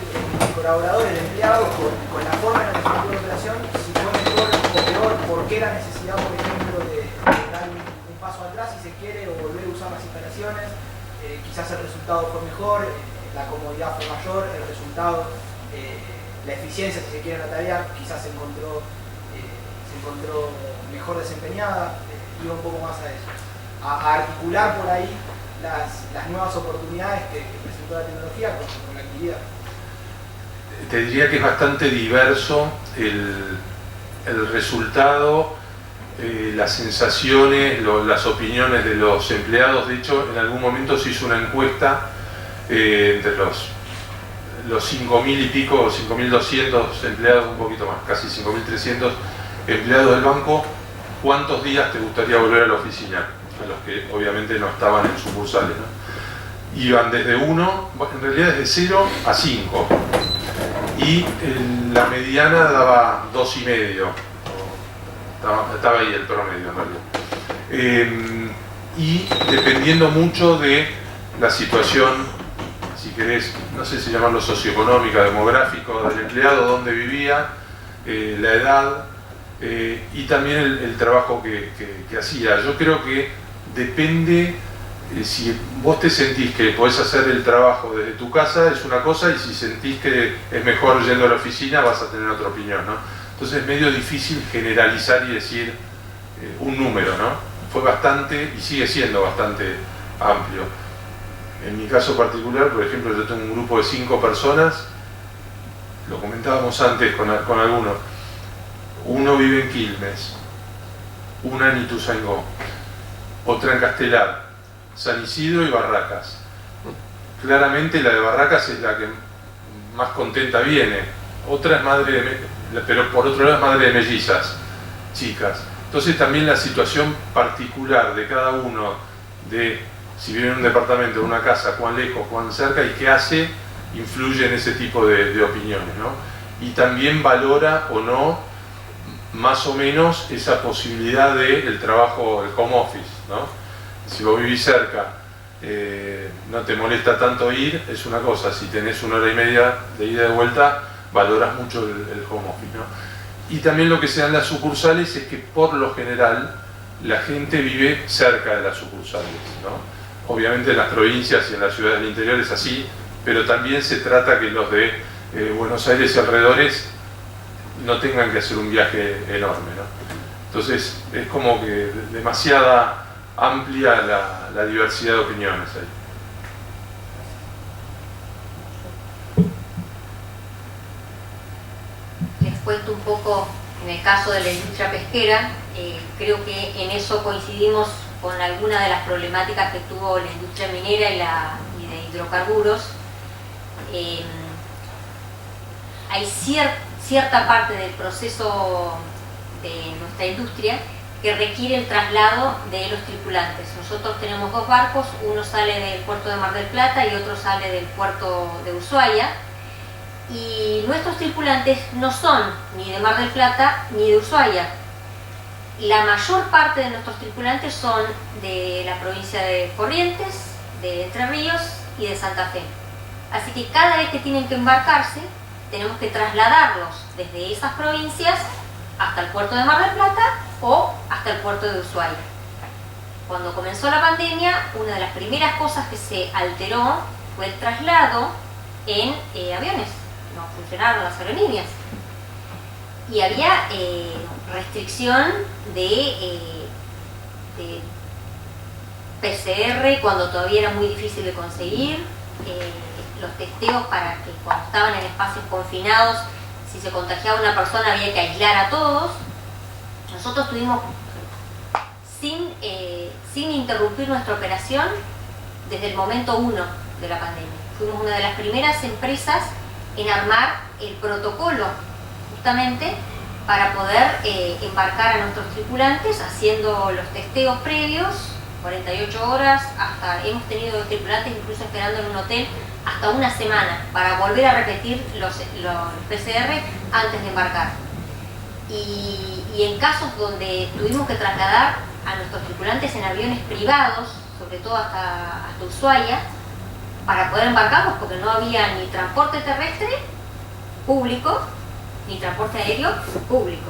colaborador, el empleado, con la forma en la que se mantuvo la operación? Si fue mejor o peor, ¿por qué la necesidad, por ejemplo, de dar un paso atrás, si se quiere, o volver a usar las instalaciones? Quizás el resultado fue mejor, la comodidad fue mayor, el resultado, la eficiencia, si se quiere, en la tarea, quizás se encontró mejor desempeñada. Iba un poco más a eso, a articular por ahí las nuevas oportunidades que presentó la tecnología con la actividad. Te diría que es bastante diverso el resultado, las sensaciones, las opiniones de los empleados. De hecho, en algún momento se hizo una encuesta entre los 5.000 y pico, 5.200 empleados, un poquito más, casi 5.300 empleados del banco. ¿Cuántos días te gustaría volver a la oficina? A los que obviamente no estaban en sucursales, ¿no? Iban desde 1, en realidad desde 0 a 5, y la mediana daba 2,5, estaba ahí el promedio en realidad. Y dependiendo mucho de la situación, si querés, no sé si llamarlo socioeconómica, demográfico del empleado, dónde vivía, la edad, y también el trabajo que hacía. Yo creo que depende, si vos te sentís que podés hacer el trabajo desde tu casa, es una cosa, y si sentís que es mejor yendo a la oficina, vas a tener otra opinión, ¿no? Entonces es medio difícil generalizar y decir un número, ¿no? Fue bastante, y sigue siendo bastante amplio. En mi caso particular, por ejemplo, yo tengo un grupo de 5 personas, lo comentábamos antes con algunos. Uno vive en Quilmes, una en Ituzaingó, otra en Castelar, San Isidro y Barracas. Claramente la de Barracas es la que más contenta viene. Otra es pero por otro lado es madre de mellizas, chicas. Entonces también la situación particular de cada uno, de si vive en un departamento, en una casa, cuán lejos, cuán cerca y qué hace, influye en ese tipo de opiniones, ¿no? Y también valora o no, más o menos, esa posibilidad del trabajo, el home office, ¿no? Si vos vivís cerca, no te molesta tanto ir, es una cosa. Si tenés 1 hora y media de ida y de vuelta, valoras mucho el home office, ¿no? Y también lo que se da en las sucursales es que por lo general la gente vive cerca de las sucursales, ¿no? Obviamente en las provincias y en las ciudades del interior es así, pero también se trata que los de Buenos Aires y alrededores no tengan que hacer un viaje enorme, ¿no? Entonces es como que demasiada amplia la diversidad de opiniones ahí. Les cuento un poco en el caso de la industria pesquera. Creo que en eso coincidimos con alguna de las problemáticas que tuvo la industria minera y de hidrocarburos. Hay cierta parte del proceso de nuestra industria que requiere el traslado de los tripulantes. Nosotros tenemos 2 barcos, uno sale del puerto de Mar del Plata y otro sale del puerto de Ushuaia, y nuestros tripulantes no son ni de Mar del Plata ni de Ushuaia. La mayor parte de nuestros tripulantes son de la provincia de Corrientes, de Entre Ríos y de Santa Fe. Así que cada vez que tienen que embarcarse, tenemos que trasladarlos desde esas provincias hasta el puerto de Mar del Plata o hasta el puerto de Ushuaia. Cuando comenzó la pandemia, una de las primeras cosas que se alteró fue el traslado en aviones. No funcionaron las aerolíneas. Y había restricción de PCR cuando todavía era muy difícil de conseguir. Los testeos para que cuando estaban en espacios confinados, si se contagiaba una persona había que aislar a todos. Nosotros tuvimos, sin interrumpir nuestra operación, desde el momento 1 de la pandemia. Fuimos una de las primeras empresas en armar el protocolo justamente para poder embarcar a nuestros tripulantes, haciendo los testeos previos, 48 horas, hasta hemos tenido tripulantes incluso esperando en un hotel hasta una semana para volver a repetir los PCR antes de embarcar. Y en casos donde tuvimos que trasladar a nuestros tripulantes en aviones privados, sobre todo hasta Ushuaia, para poder embarcarlos, porque no había ni transporte terrestre público, ni transporte aéreo público.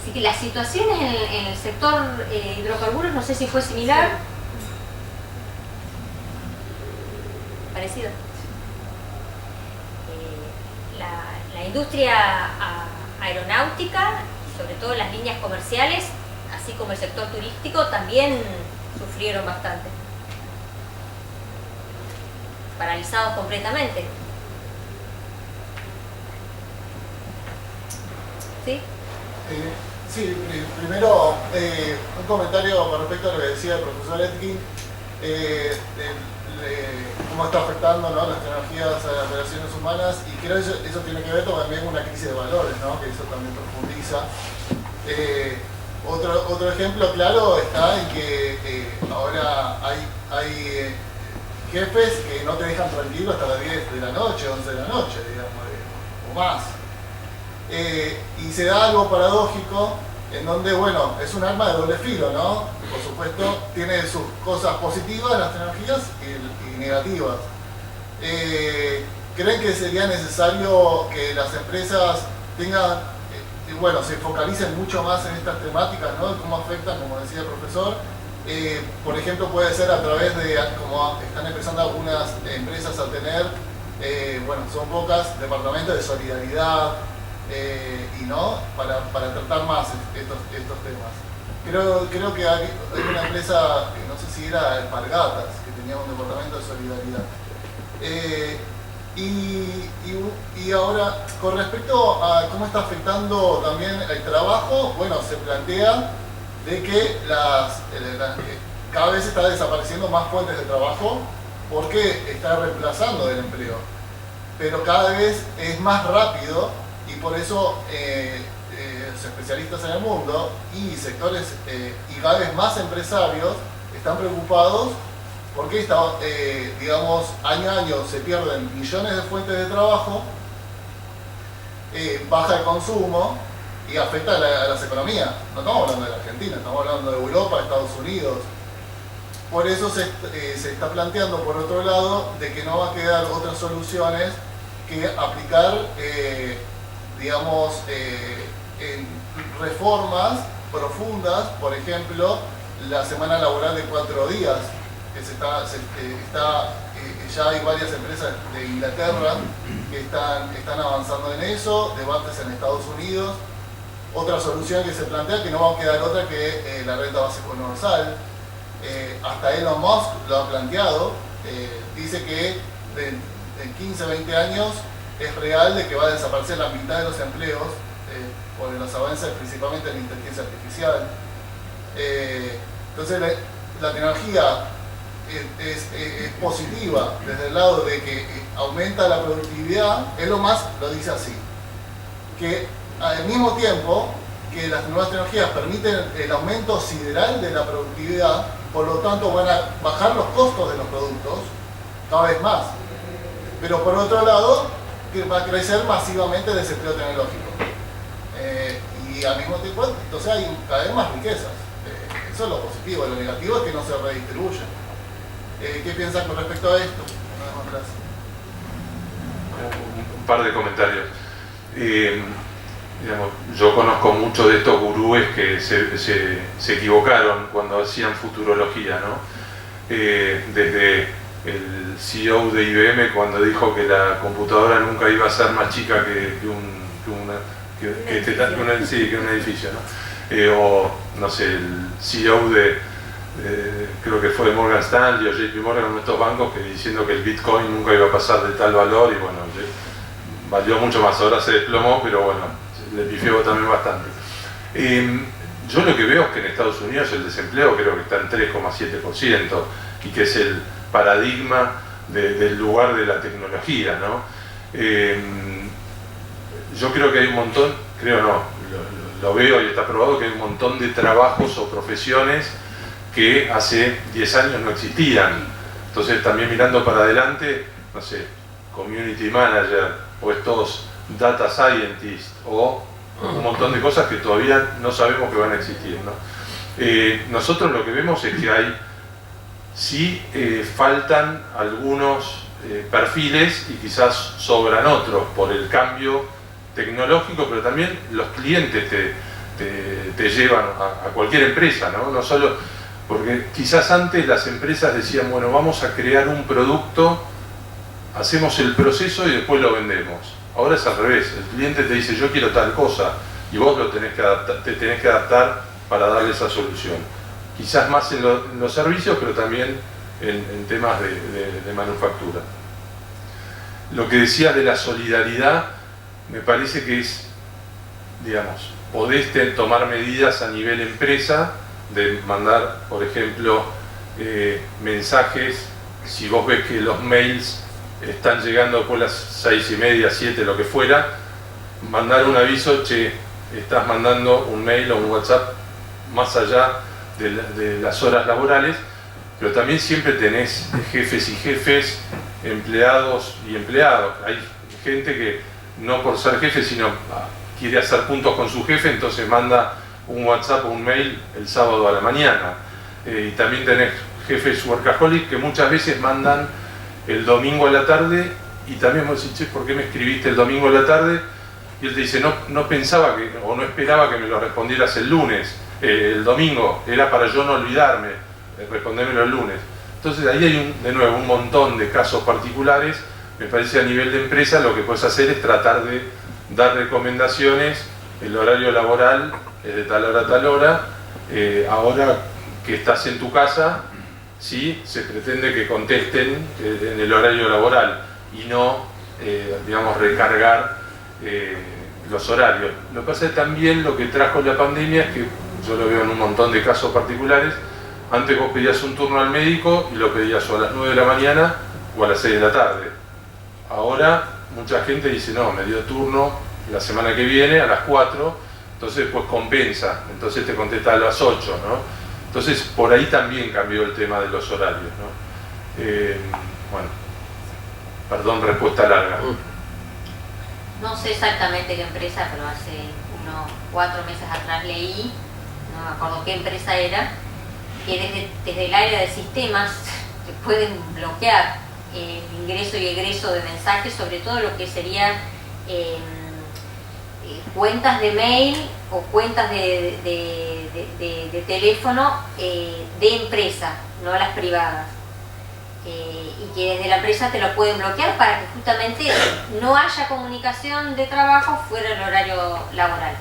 Así que las situaciones en el sector hidrocarburos, no sé si fue similar. Parecido. La industria aeronáutica, sobre todo las líneas comerciales, así como el sector turístico, también sufrieron bastante. Paralizados completamente. ¿Sí? Sí, primero un comentario con respecto a lo que decía el profesor Etkin, cómo está afectando, ¿no?, las tecnologías a las relaciones humanas, y creo que eso tiene que ver también con una crisis de valores, ¿no?, que eso también profundiza. Otro ejemplo claro está en que ahora hay jefes que no te dejan tranquilo hasta las 10 de la noche, 11 de la noche, digamos, o más. Y se da algo paradójico en donde, bueno, es un arma de doble filo, ¿no? Por supuesto, tiene sus cosas positivas las tecnologías y negativas. ¿Creen que sería necesario que las empresas tengan, bueno, se focalicen mucho más en estas temáticas, ¿no?, cómo afectan, como decía el profesor? Por ejemplo, puede ser a través de, como están empezando algunas empresas a tener, bueno, son pocas, departamentos de solidaridad, y no, para tratar más estos temas. Creo que hay una empresa, no sé si era Alpargatas, que tenía un departamento de solidaridad. Y ahora, con respecto a cómo está afectando también el trabajo, bueno, se plantea de que cada vez está desapareciendo más fuentes de trabajo porque está reemplazando el empleo. Pero cada vez es más rápido y por eso los especialistas en el mundo y sectores y cada vez más empresarios están preocupados porque digamos, año a año se pierden millones de fuentes de trabajo, baja el consumo y afecta a las economías. No estamos hablando de la Argentina, estamos hablando de Europa, Estados Unidos. Por eso se está planteando, por otro lado, de que no va a quedar otras soluciones que aplicar, digamos, en reformas profundas, por ejemplo, la semana laboral de 4 días, que ya hay varias empresas de Inglaterra que están avanzando en eso, debates en Estados Unidos. Otra solución que se plantea, que no va a quedar otra que la renta básica universal. Hasta Elon Musk lo ha planteado, dice que en 15, 20 años es real de que va a desaparecer la mitad de los empleos por los avances principalmente en la inteligencia artificial. Entonces la tecnología es positiva desde el lado de que aumenta la productividad. Elon Musk lo dice así, que al mismo tiempo que las nuevas tecnologías permiten el aumento sideral de la productividad, por lo tanto van a bajar los costos de los productos cada vez más. Pero por otro lado, que va a crecer masivamente el desempleo tecnológico. Y al mismo tiempo, entonces hay cada vez más riquezas. Eso es lo positivo. Lo negativo es que no se redistribuyen. ¿Qué piensan con respecto a esto? Nada más, gracias. Un par de comentarios. Digamos, yo conozco muchos de estos gurúes que se equivocaron cuando hacían futurología, ¿no? Desde el CEO de IBM cuando dijo que la computadora nunca iba a ser más chica que un edificio, ¿no? O no sé, el CEO creo que fue de Morgan Stanley o JP Morgan, uno de estos bancos, que diciendo que el Bitcoin nunca iba a pasar de tal valor, y bueno, valió mucho más, ahora se desplomó, pero bueno, le pifió también bastante. Yo lo que veo es que en Estados Unidos el desempleo creo que está en 3,7% y que es el paradigma del lugar de la tecnología, ¿no? Yo creo que hay un montón, lo veo y está probado que hay un montón de trabajos o profesiones que hace 10 años no existían. Entonces también mirando para adelante, no sé, community manager o estos data scientists o un montón de cosas que todavía no sabemos que van a existir, ¿no? Nosotros lo que vemos es que sí faltan algunos perfiles y quizás sobran otros por el cambio tecnológico, pero también los clientes te llevan a cualquier empresa, ¿no? No solo porque quizás antes las empresas decían, bueno, vamos a crear un producto, hacemos el proceso y después lo vendemos. Ahora es al revés, el cliente te dice yo quiero tal cosa y vos te tenés que adaptar para darle esa solución. Quizás más en los servicios, pero también en temas de manufactura. Lo que decías de la solidaridad, me parece que es, digamos, podés tomar medidas a nivel empresa, de mandar, por ejemplo, mensajes, si vos ves que los mails están llegando después de las 6:30, 7, lo que fuera, mandar un aviso, che, estás mandando un mail o un WhatsApp más allá de las horas laborales, pero también siempre tenés jefes y jefes, empleados y empleados. Hay gente que no por ser jefe, sino quiere hacer puntos con su jefe, entonces manda un WhatsApp o un mail el sábado a la mañana. Y también tenés jefes workaholic que muchas veces mandan el domingo a la tarde, y también vos decís, che, ¿por qué me escribiste el domingo a la tarde? Y él te dice, no pensaba o no esperaba que me lo respondieras el lunes, el domingo, era para yo no olvidarme, respondérmelo el lunes. Entonces ahí hay de nuevo un montón de casos particulares. Me parece a nivel de empresa lo que puedes hacer es tratar de dar recomendaciones. El horario laboral es de tal hora a tal hora. Ahora que estás en tu casa, sí, se pretende que contesten en el horario laboral y no, digamos, recargar los horarios. Lo que pasa es también lo que trajo la pandemia es que yo lo veo en un montón de casos particulares. Antes vos pedías un turno al médico y lo pedías o a las 9 de la mañana o a las 6 de la tarde. Ahora mucha gente dice, no, me dio turno la semana que viene a las 4, entonces pues compensa, entonces te contesta a las 8, ¿no? Entonces por ahí también cambió el tema de los horarios, ¿no? Bueno, perdón, respuesta larga. No sé exactamente qué empresa, pero hace unos 4 meses atrás leí, no me acuerdo qué empresa era, que desde el área de sistemas te pueden bloquear el ingreso y egreso de mensajes, sobre todo lo que serían cuentas de mail o cuentas de teléfono de empresa, no las privadas. Y que desde la empresa te lo pueden bloquear para que justamente no haya comunicación de trabajo fuera del horario laboral.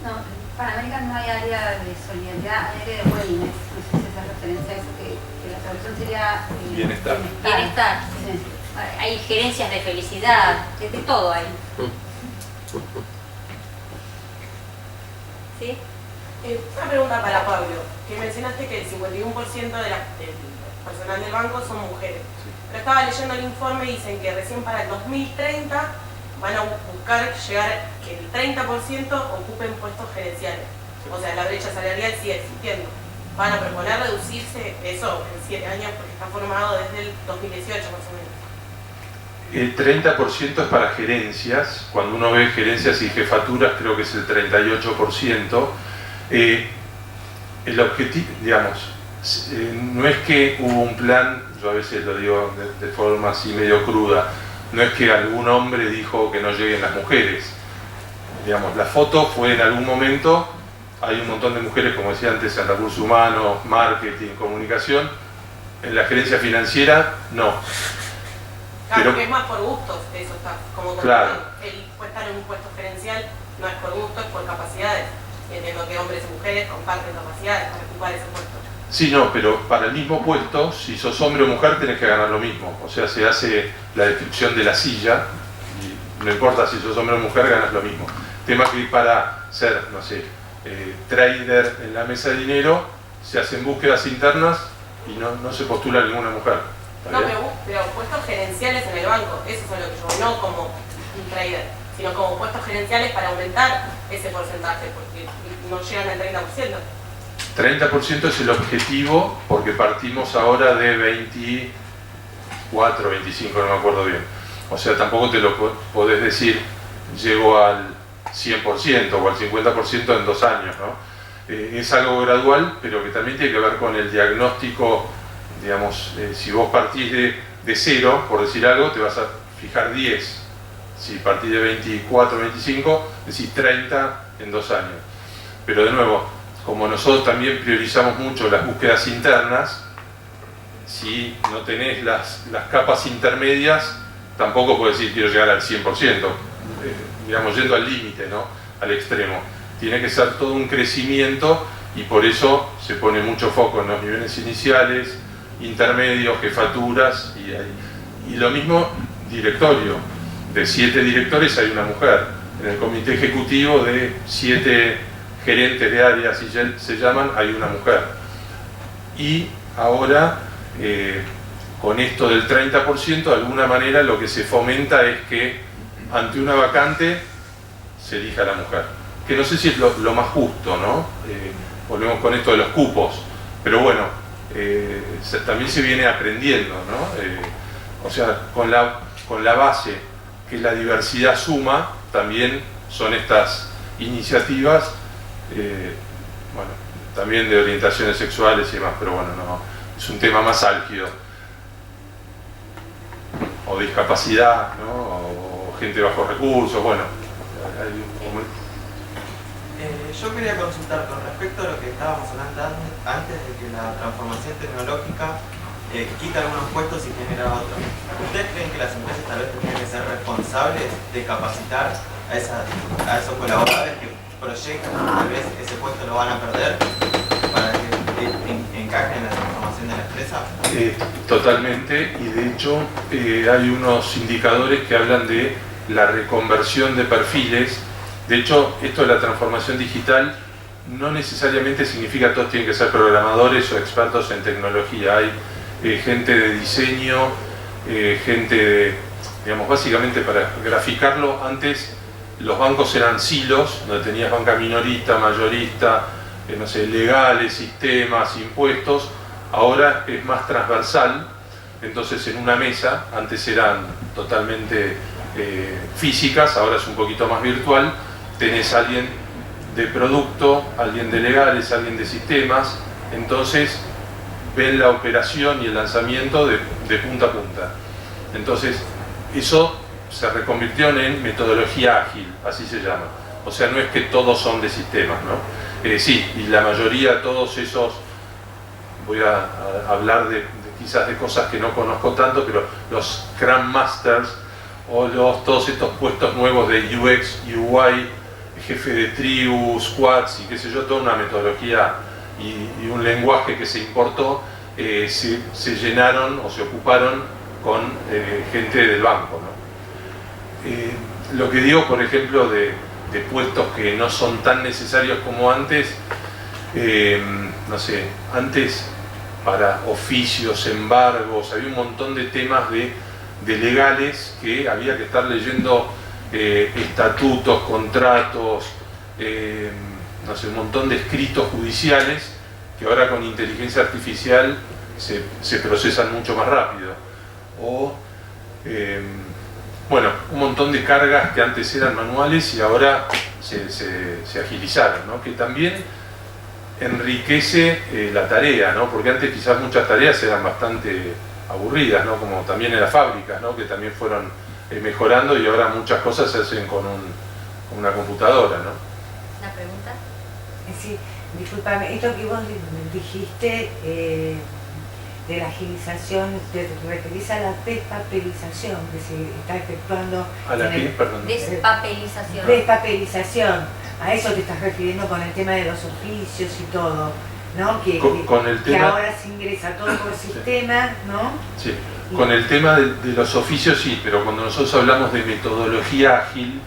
No, para América no hay área de solidaridad, hay área de wellness. No sé si hace referencia a eso, que la traducción sería bienestar. Bienestar. Sí. Hay gerencias de felicidad, de todo hay. ¿Sí? Una pregunta para Pablo, que mencionaste que el 51% del personal del banco son mujeres. Sí. Pero estaba leyendo el informe y dicen que recién para el 2030 van a buscar llegar que el 30% ocupen puestos gerenciales. O sea, la brecha salarial sigue existiendo. Van a proponer reducirse eso en 7 años porque está formado desde el 2018 más o menos. El 30% es para gerencias. Cuando uno ve gerencias y jefaturas creo que es el 38%. El objetivo, digamos, no es que hubo un plan, yo a veces lo digo de forma así medio cruda, no es que algún hombre dijo que no lleguen las mujeres. Digamos, la foto fue en algún momento, hay un montón de mujeres, como decía antes, en recursos humanos, marketing, comunicación. En la gerencia financiera, no. Claro, Pero, porque es más por gustos, eso está como claro. El estar en un puesto gerencial no es por gusto, es por capacidades. Entiendo que hombres y mujeres comparten capacidades para ocupar ese puesto. Sí, no, pero para el mismo puesto, si sos hombre o mujer, tenés que ganar lo mismo. O sea, se hace la descripción de la silla, y no importa si sos hombre o mujer, ganas lo mismo. Tema que para ser, no sé, trader en la mesa de dinero, se hacen búsquedas internas y no se postula ninguna mujer. No, pero puestos gerenciales en el banco, eso es lo que yo, no como un trader, sino como puestos gerenciales para aumentar ese porcentaje, porque no llegan al 30%. 30% es el objetivo, porque partimos ahora de 24, 25, no me acuerdo bien. O sea, tampoco te lo podés decir, llego al 100% o al 50% en 2 años, ¿no? Es algo gradual, pero que también tiene que ver con el diagnóstico. Digamos, si vos partís de 0, por decir algo, te vas a fijar 10. Si partís de 24, 25, decís 30 en 2 años. Pero de nuevo, como nosotros también priorizamos mucho las búsquedas internas, si no tenés las capas intermedias, tampoco puedes decir quiero llegar al 100%, digamos, yendo al límite, ¿no? Al extremo. Tiene que ser todo un crecimiento y por eso se pone mucho foco en los niveles iniciales, intermedios, jefaturas y lo mismo directorio. De 7 directores hay una mujer. En el comité ejecutivo de 7 gerentes de áreas, si se llaman, hay una mujer. Y ahora, con esto del 30%, de alguna manera lo que se fomenta es que ante una vacante se elija a la mujer. Que no sé si es lo más justo, ¿no? Volvemos con esto de los cupos. Pero bueno, también se viene aprendiendo, ¿no? O sea, con la base que la diversidad suma, también son estas iniciativas, bueno, también de orientaciones sexuales y demás, pero bueno, no, es un tema más álgido. O discapacidad, ¿no? O gente bajo recursos, bueno. Yo quería consultar con respecto a lo que estábamos hablando antes de que la transformación tecnológica quita algunos puestos y genera otros. ¿Ustedes creen que las empresas tal vez tendrían que ser responsables de capacitar a esos colaboradores que proyectan tal vez ese puesto lo van a perder para que encajen en la transformación de la empresa? Totalmente, y de hecho hay unos indicadores que hablan de la reconversión de perfiles De hecho, esto de la transformación digital no necesariamente significa que todos tienen que ser programadores o expertos en tecnología. Hay gente de diseño, gente de, digamos, básicamente para graficarlo, antes los bancos eran silos, donde tenías banca minorista, mayorista, no sé, legales, sistemas, impuestos. Ahora es más transversal, entonces en una mesa, antes eran totalmente físicas, ahora es un poquito más virtual, tenés a alguien de producto, alguien de legales, alguien de sistemas, entonces ven la operación y el lanzamiento de punta a punta. Entonces eso se reconvirtió en metodología ágil, así se llama. O sea, no es que todos son de sistemas, ¿no? Sí, y la mayoría, todos esos, voy a hablar quizás de cosas que no conozco tanto, pero los Scrum Masters o todos estos puestos nuevos de UX, UI, jefe de tribu, squads y qué sé yo, toda una metodología y un lenguaje que se importó, se llenaron o se ocuparon con gente del banco, ¿no? Lo que digo, por ejemplo, de puestos que no son tan necesarios como antes, no sé, antes para oficios, embargos, había un montón de temas de legales que había que estar leyendo estatutos, contratos, no sé, un montón de escritos judiciales que ahora con inteligencia artificial se procesan mucho más rápido. O, bueno, un montón de cargas que antes eran manuales y ahora se agilizaron, ¿no? Que también enriquece la tarea, ¿no? Porque antes quizás muchas tareas eran bastante aburridas, ¿no? Como también en las fábricas, ¿no? Que también fueron mejorando y ahora muchas cosas se hacen con una computadora, ¿no? ¿Una pregunta? Sí, discúlpame, esto que vos dijiste de la agilización, te referís a la despapelización que se está efectuando. ¿A la qué? Perdón. Despapelización. Despapelización, a eso te estás refiriendo con el tema de los oficios y todo, ¿no? Con el tema, que ahora se ingresa todo por sistema, ¿no? Sí, con el tema de los oficios sí, pero cuando nosotros hablamos de metodología ágil,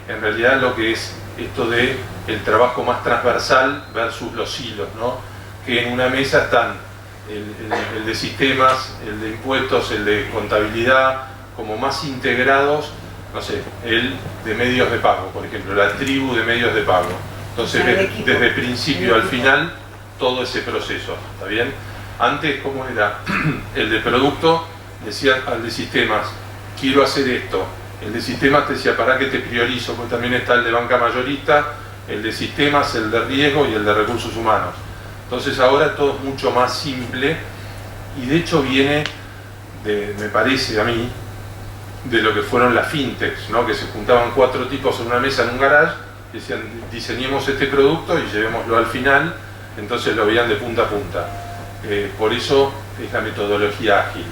en realidad lo que es esto de el trabajo más transversal versus los hilos, ¿no? Que en una mesa están el de sistemas, el de impuestos, el de contabilidad, como más integrados, no sé, el de medios de pago, por ejemplo, la tribu de medios de pago. Entonces, desde el principio al final, todo ese proceso, ¿está bien? Antes, ¿cómo era? El de producto decía al de sistemas, quiero hacer esto. El de sistemas te decía, ¿para qué te priorizo? Porque también está el de banca mayorista, el de sistemas, el de riesgo y el de recursos humanos. Entonces ahora todo es mucho más simple y de hecho viene, me parece a mí, de lo que fueron las fintechs, ¿no? Que se juntaban 4 tipos en una mesa en un garage y decían, diseñemos este producto y llevémoslo al final, entonces lo veían de punta a punta. Por eso es la metodología ágil.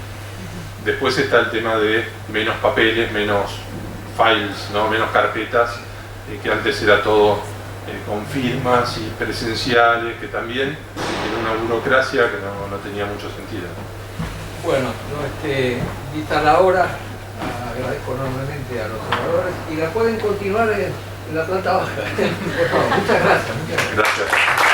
Después está el tema de menos papeles, menos files, ¿no? Menos carpetas, que antes era todo con firmas y presenciales, que también era una burocracia que no tenía mucho sentido. Bueno, vista la hora, agradezco enormemente a los oradores y la pueden continuar en la planta baja. Por favor, muchas gracias. Gracias.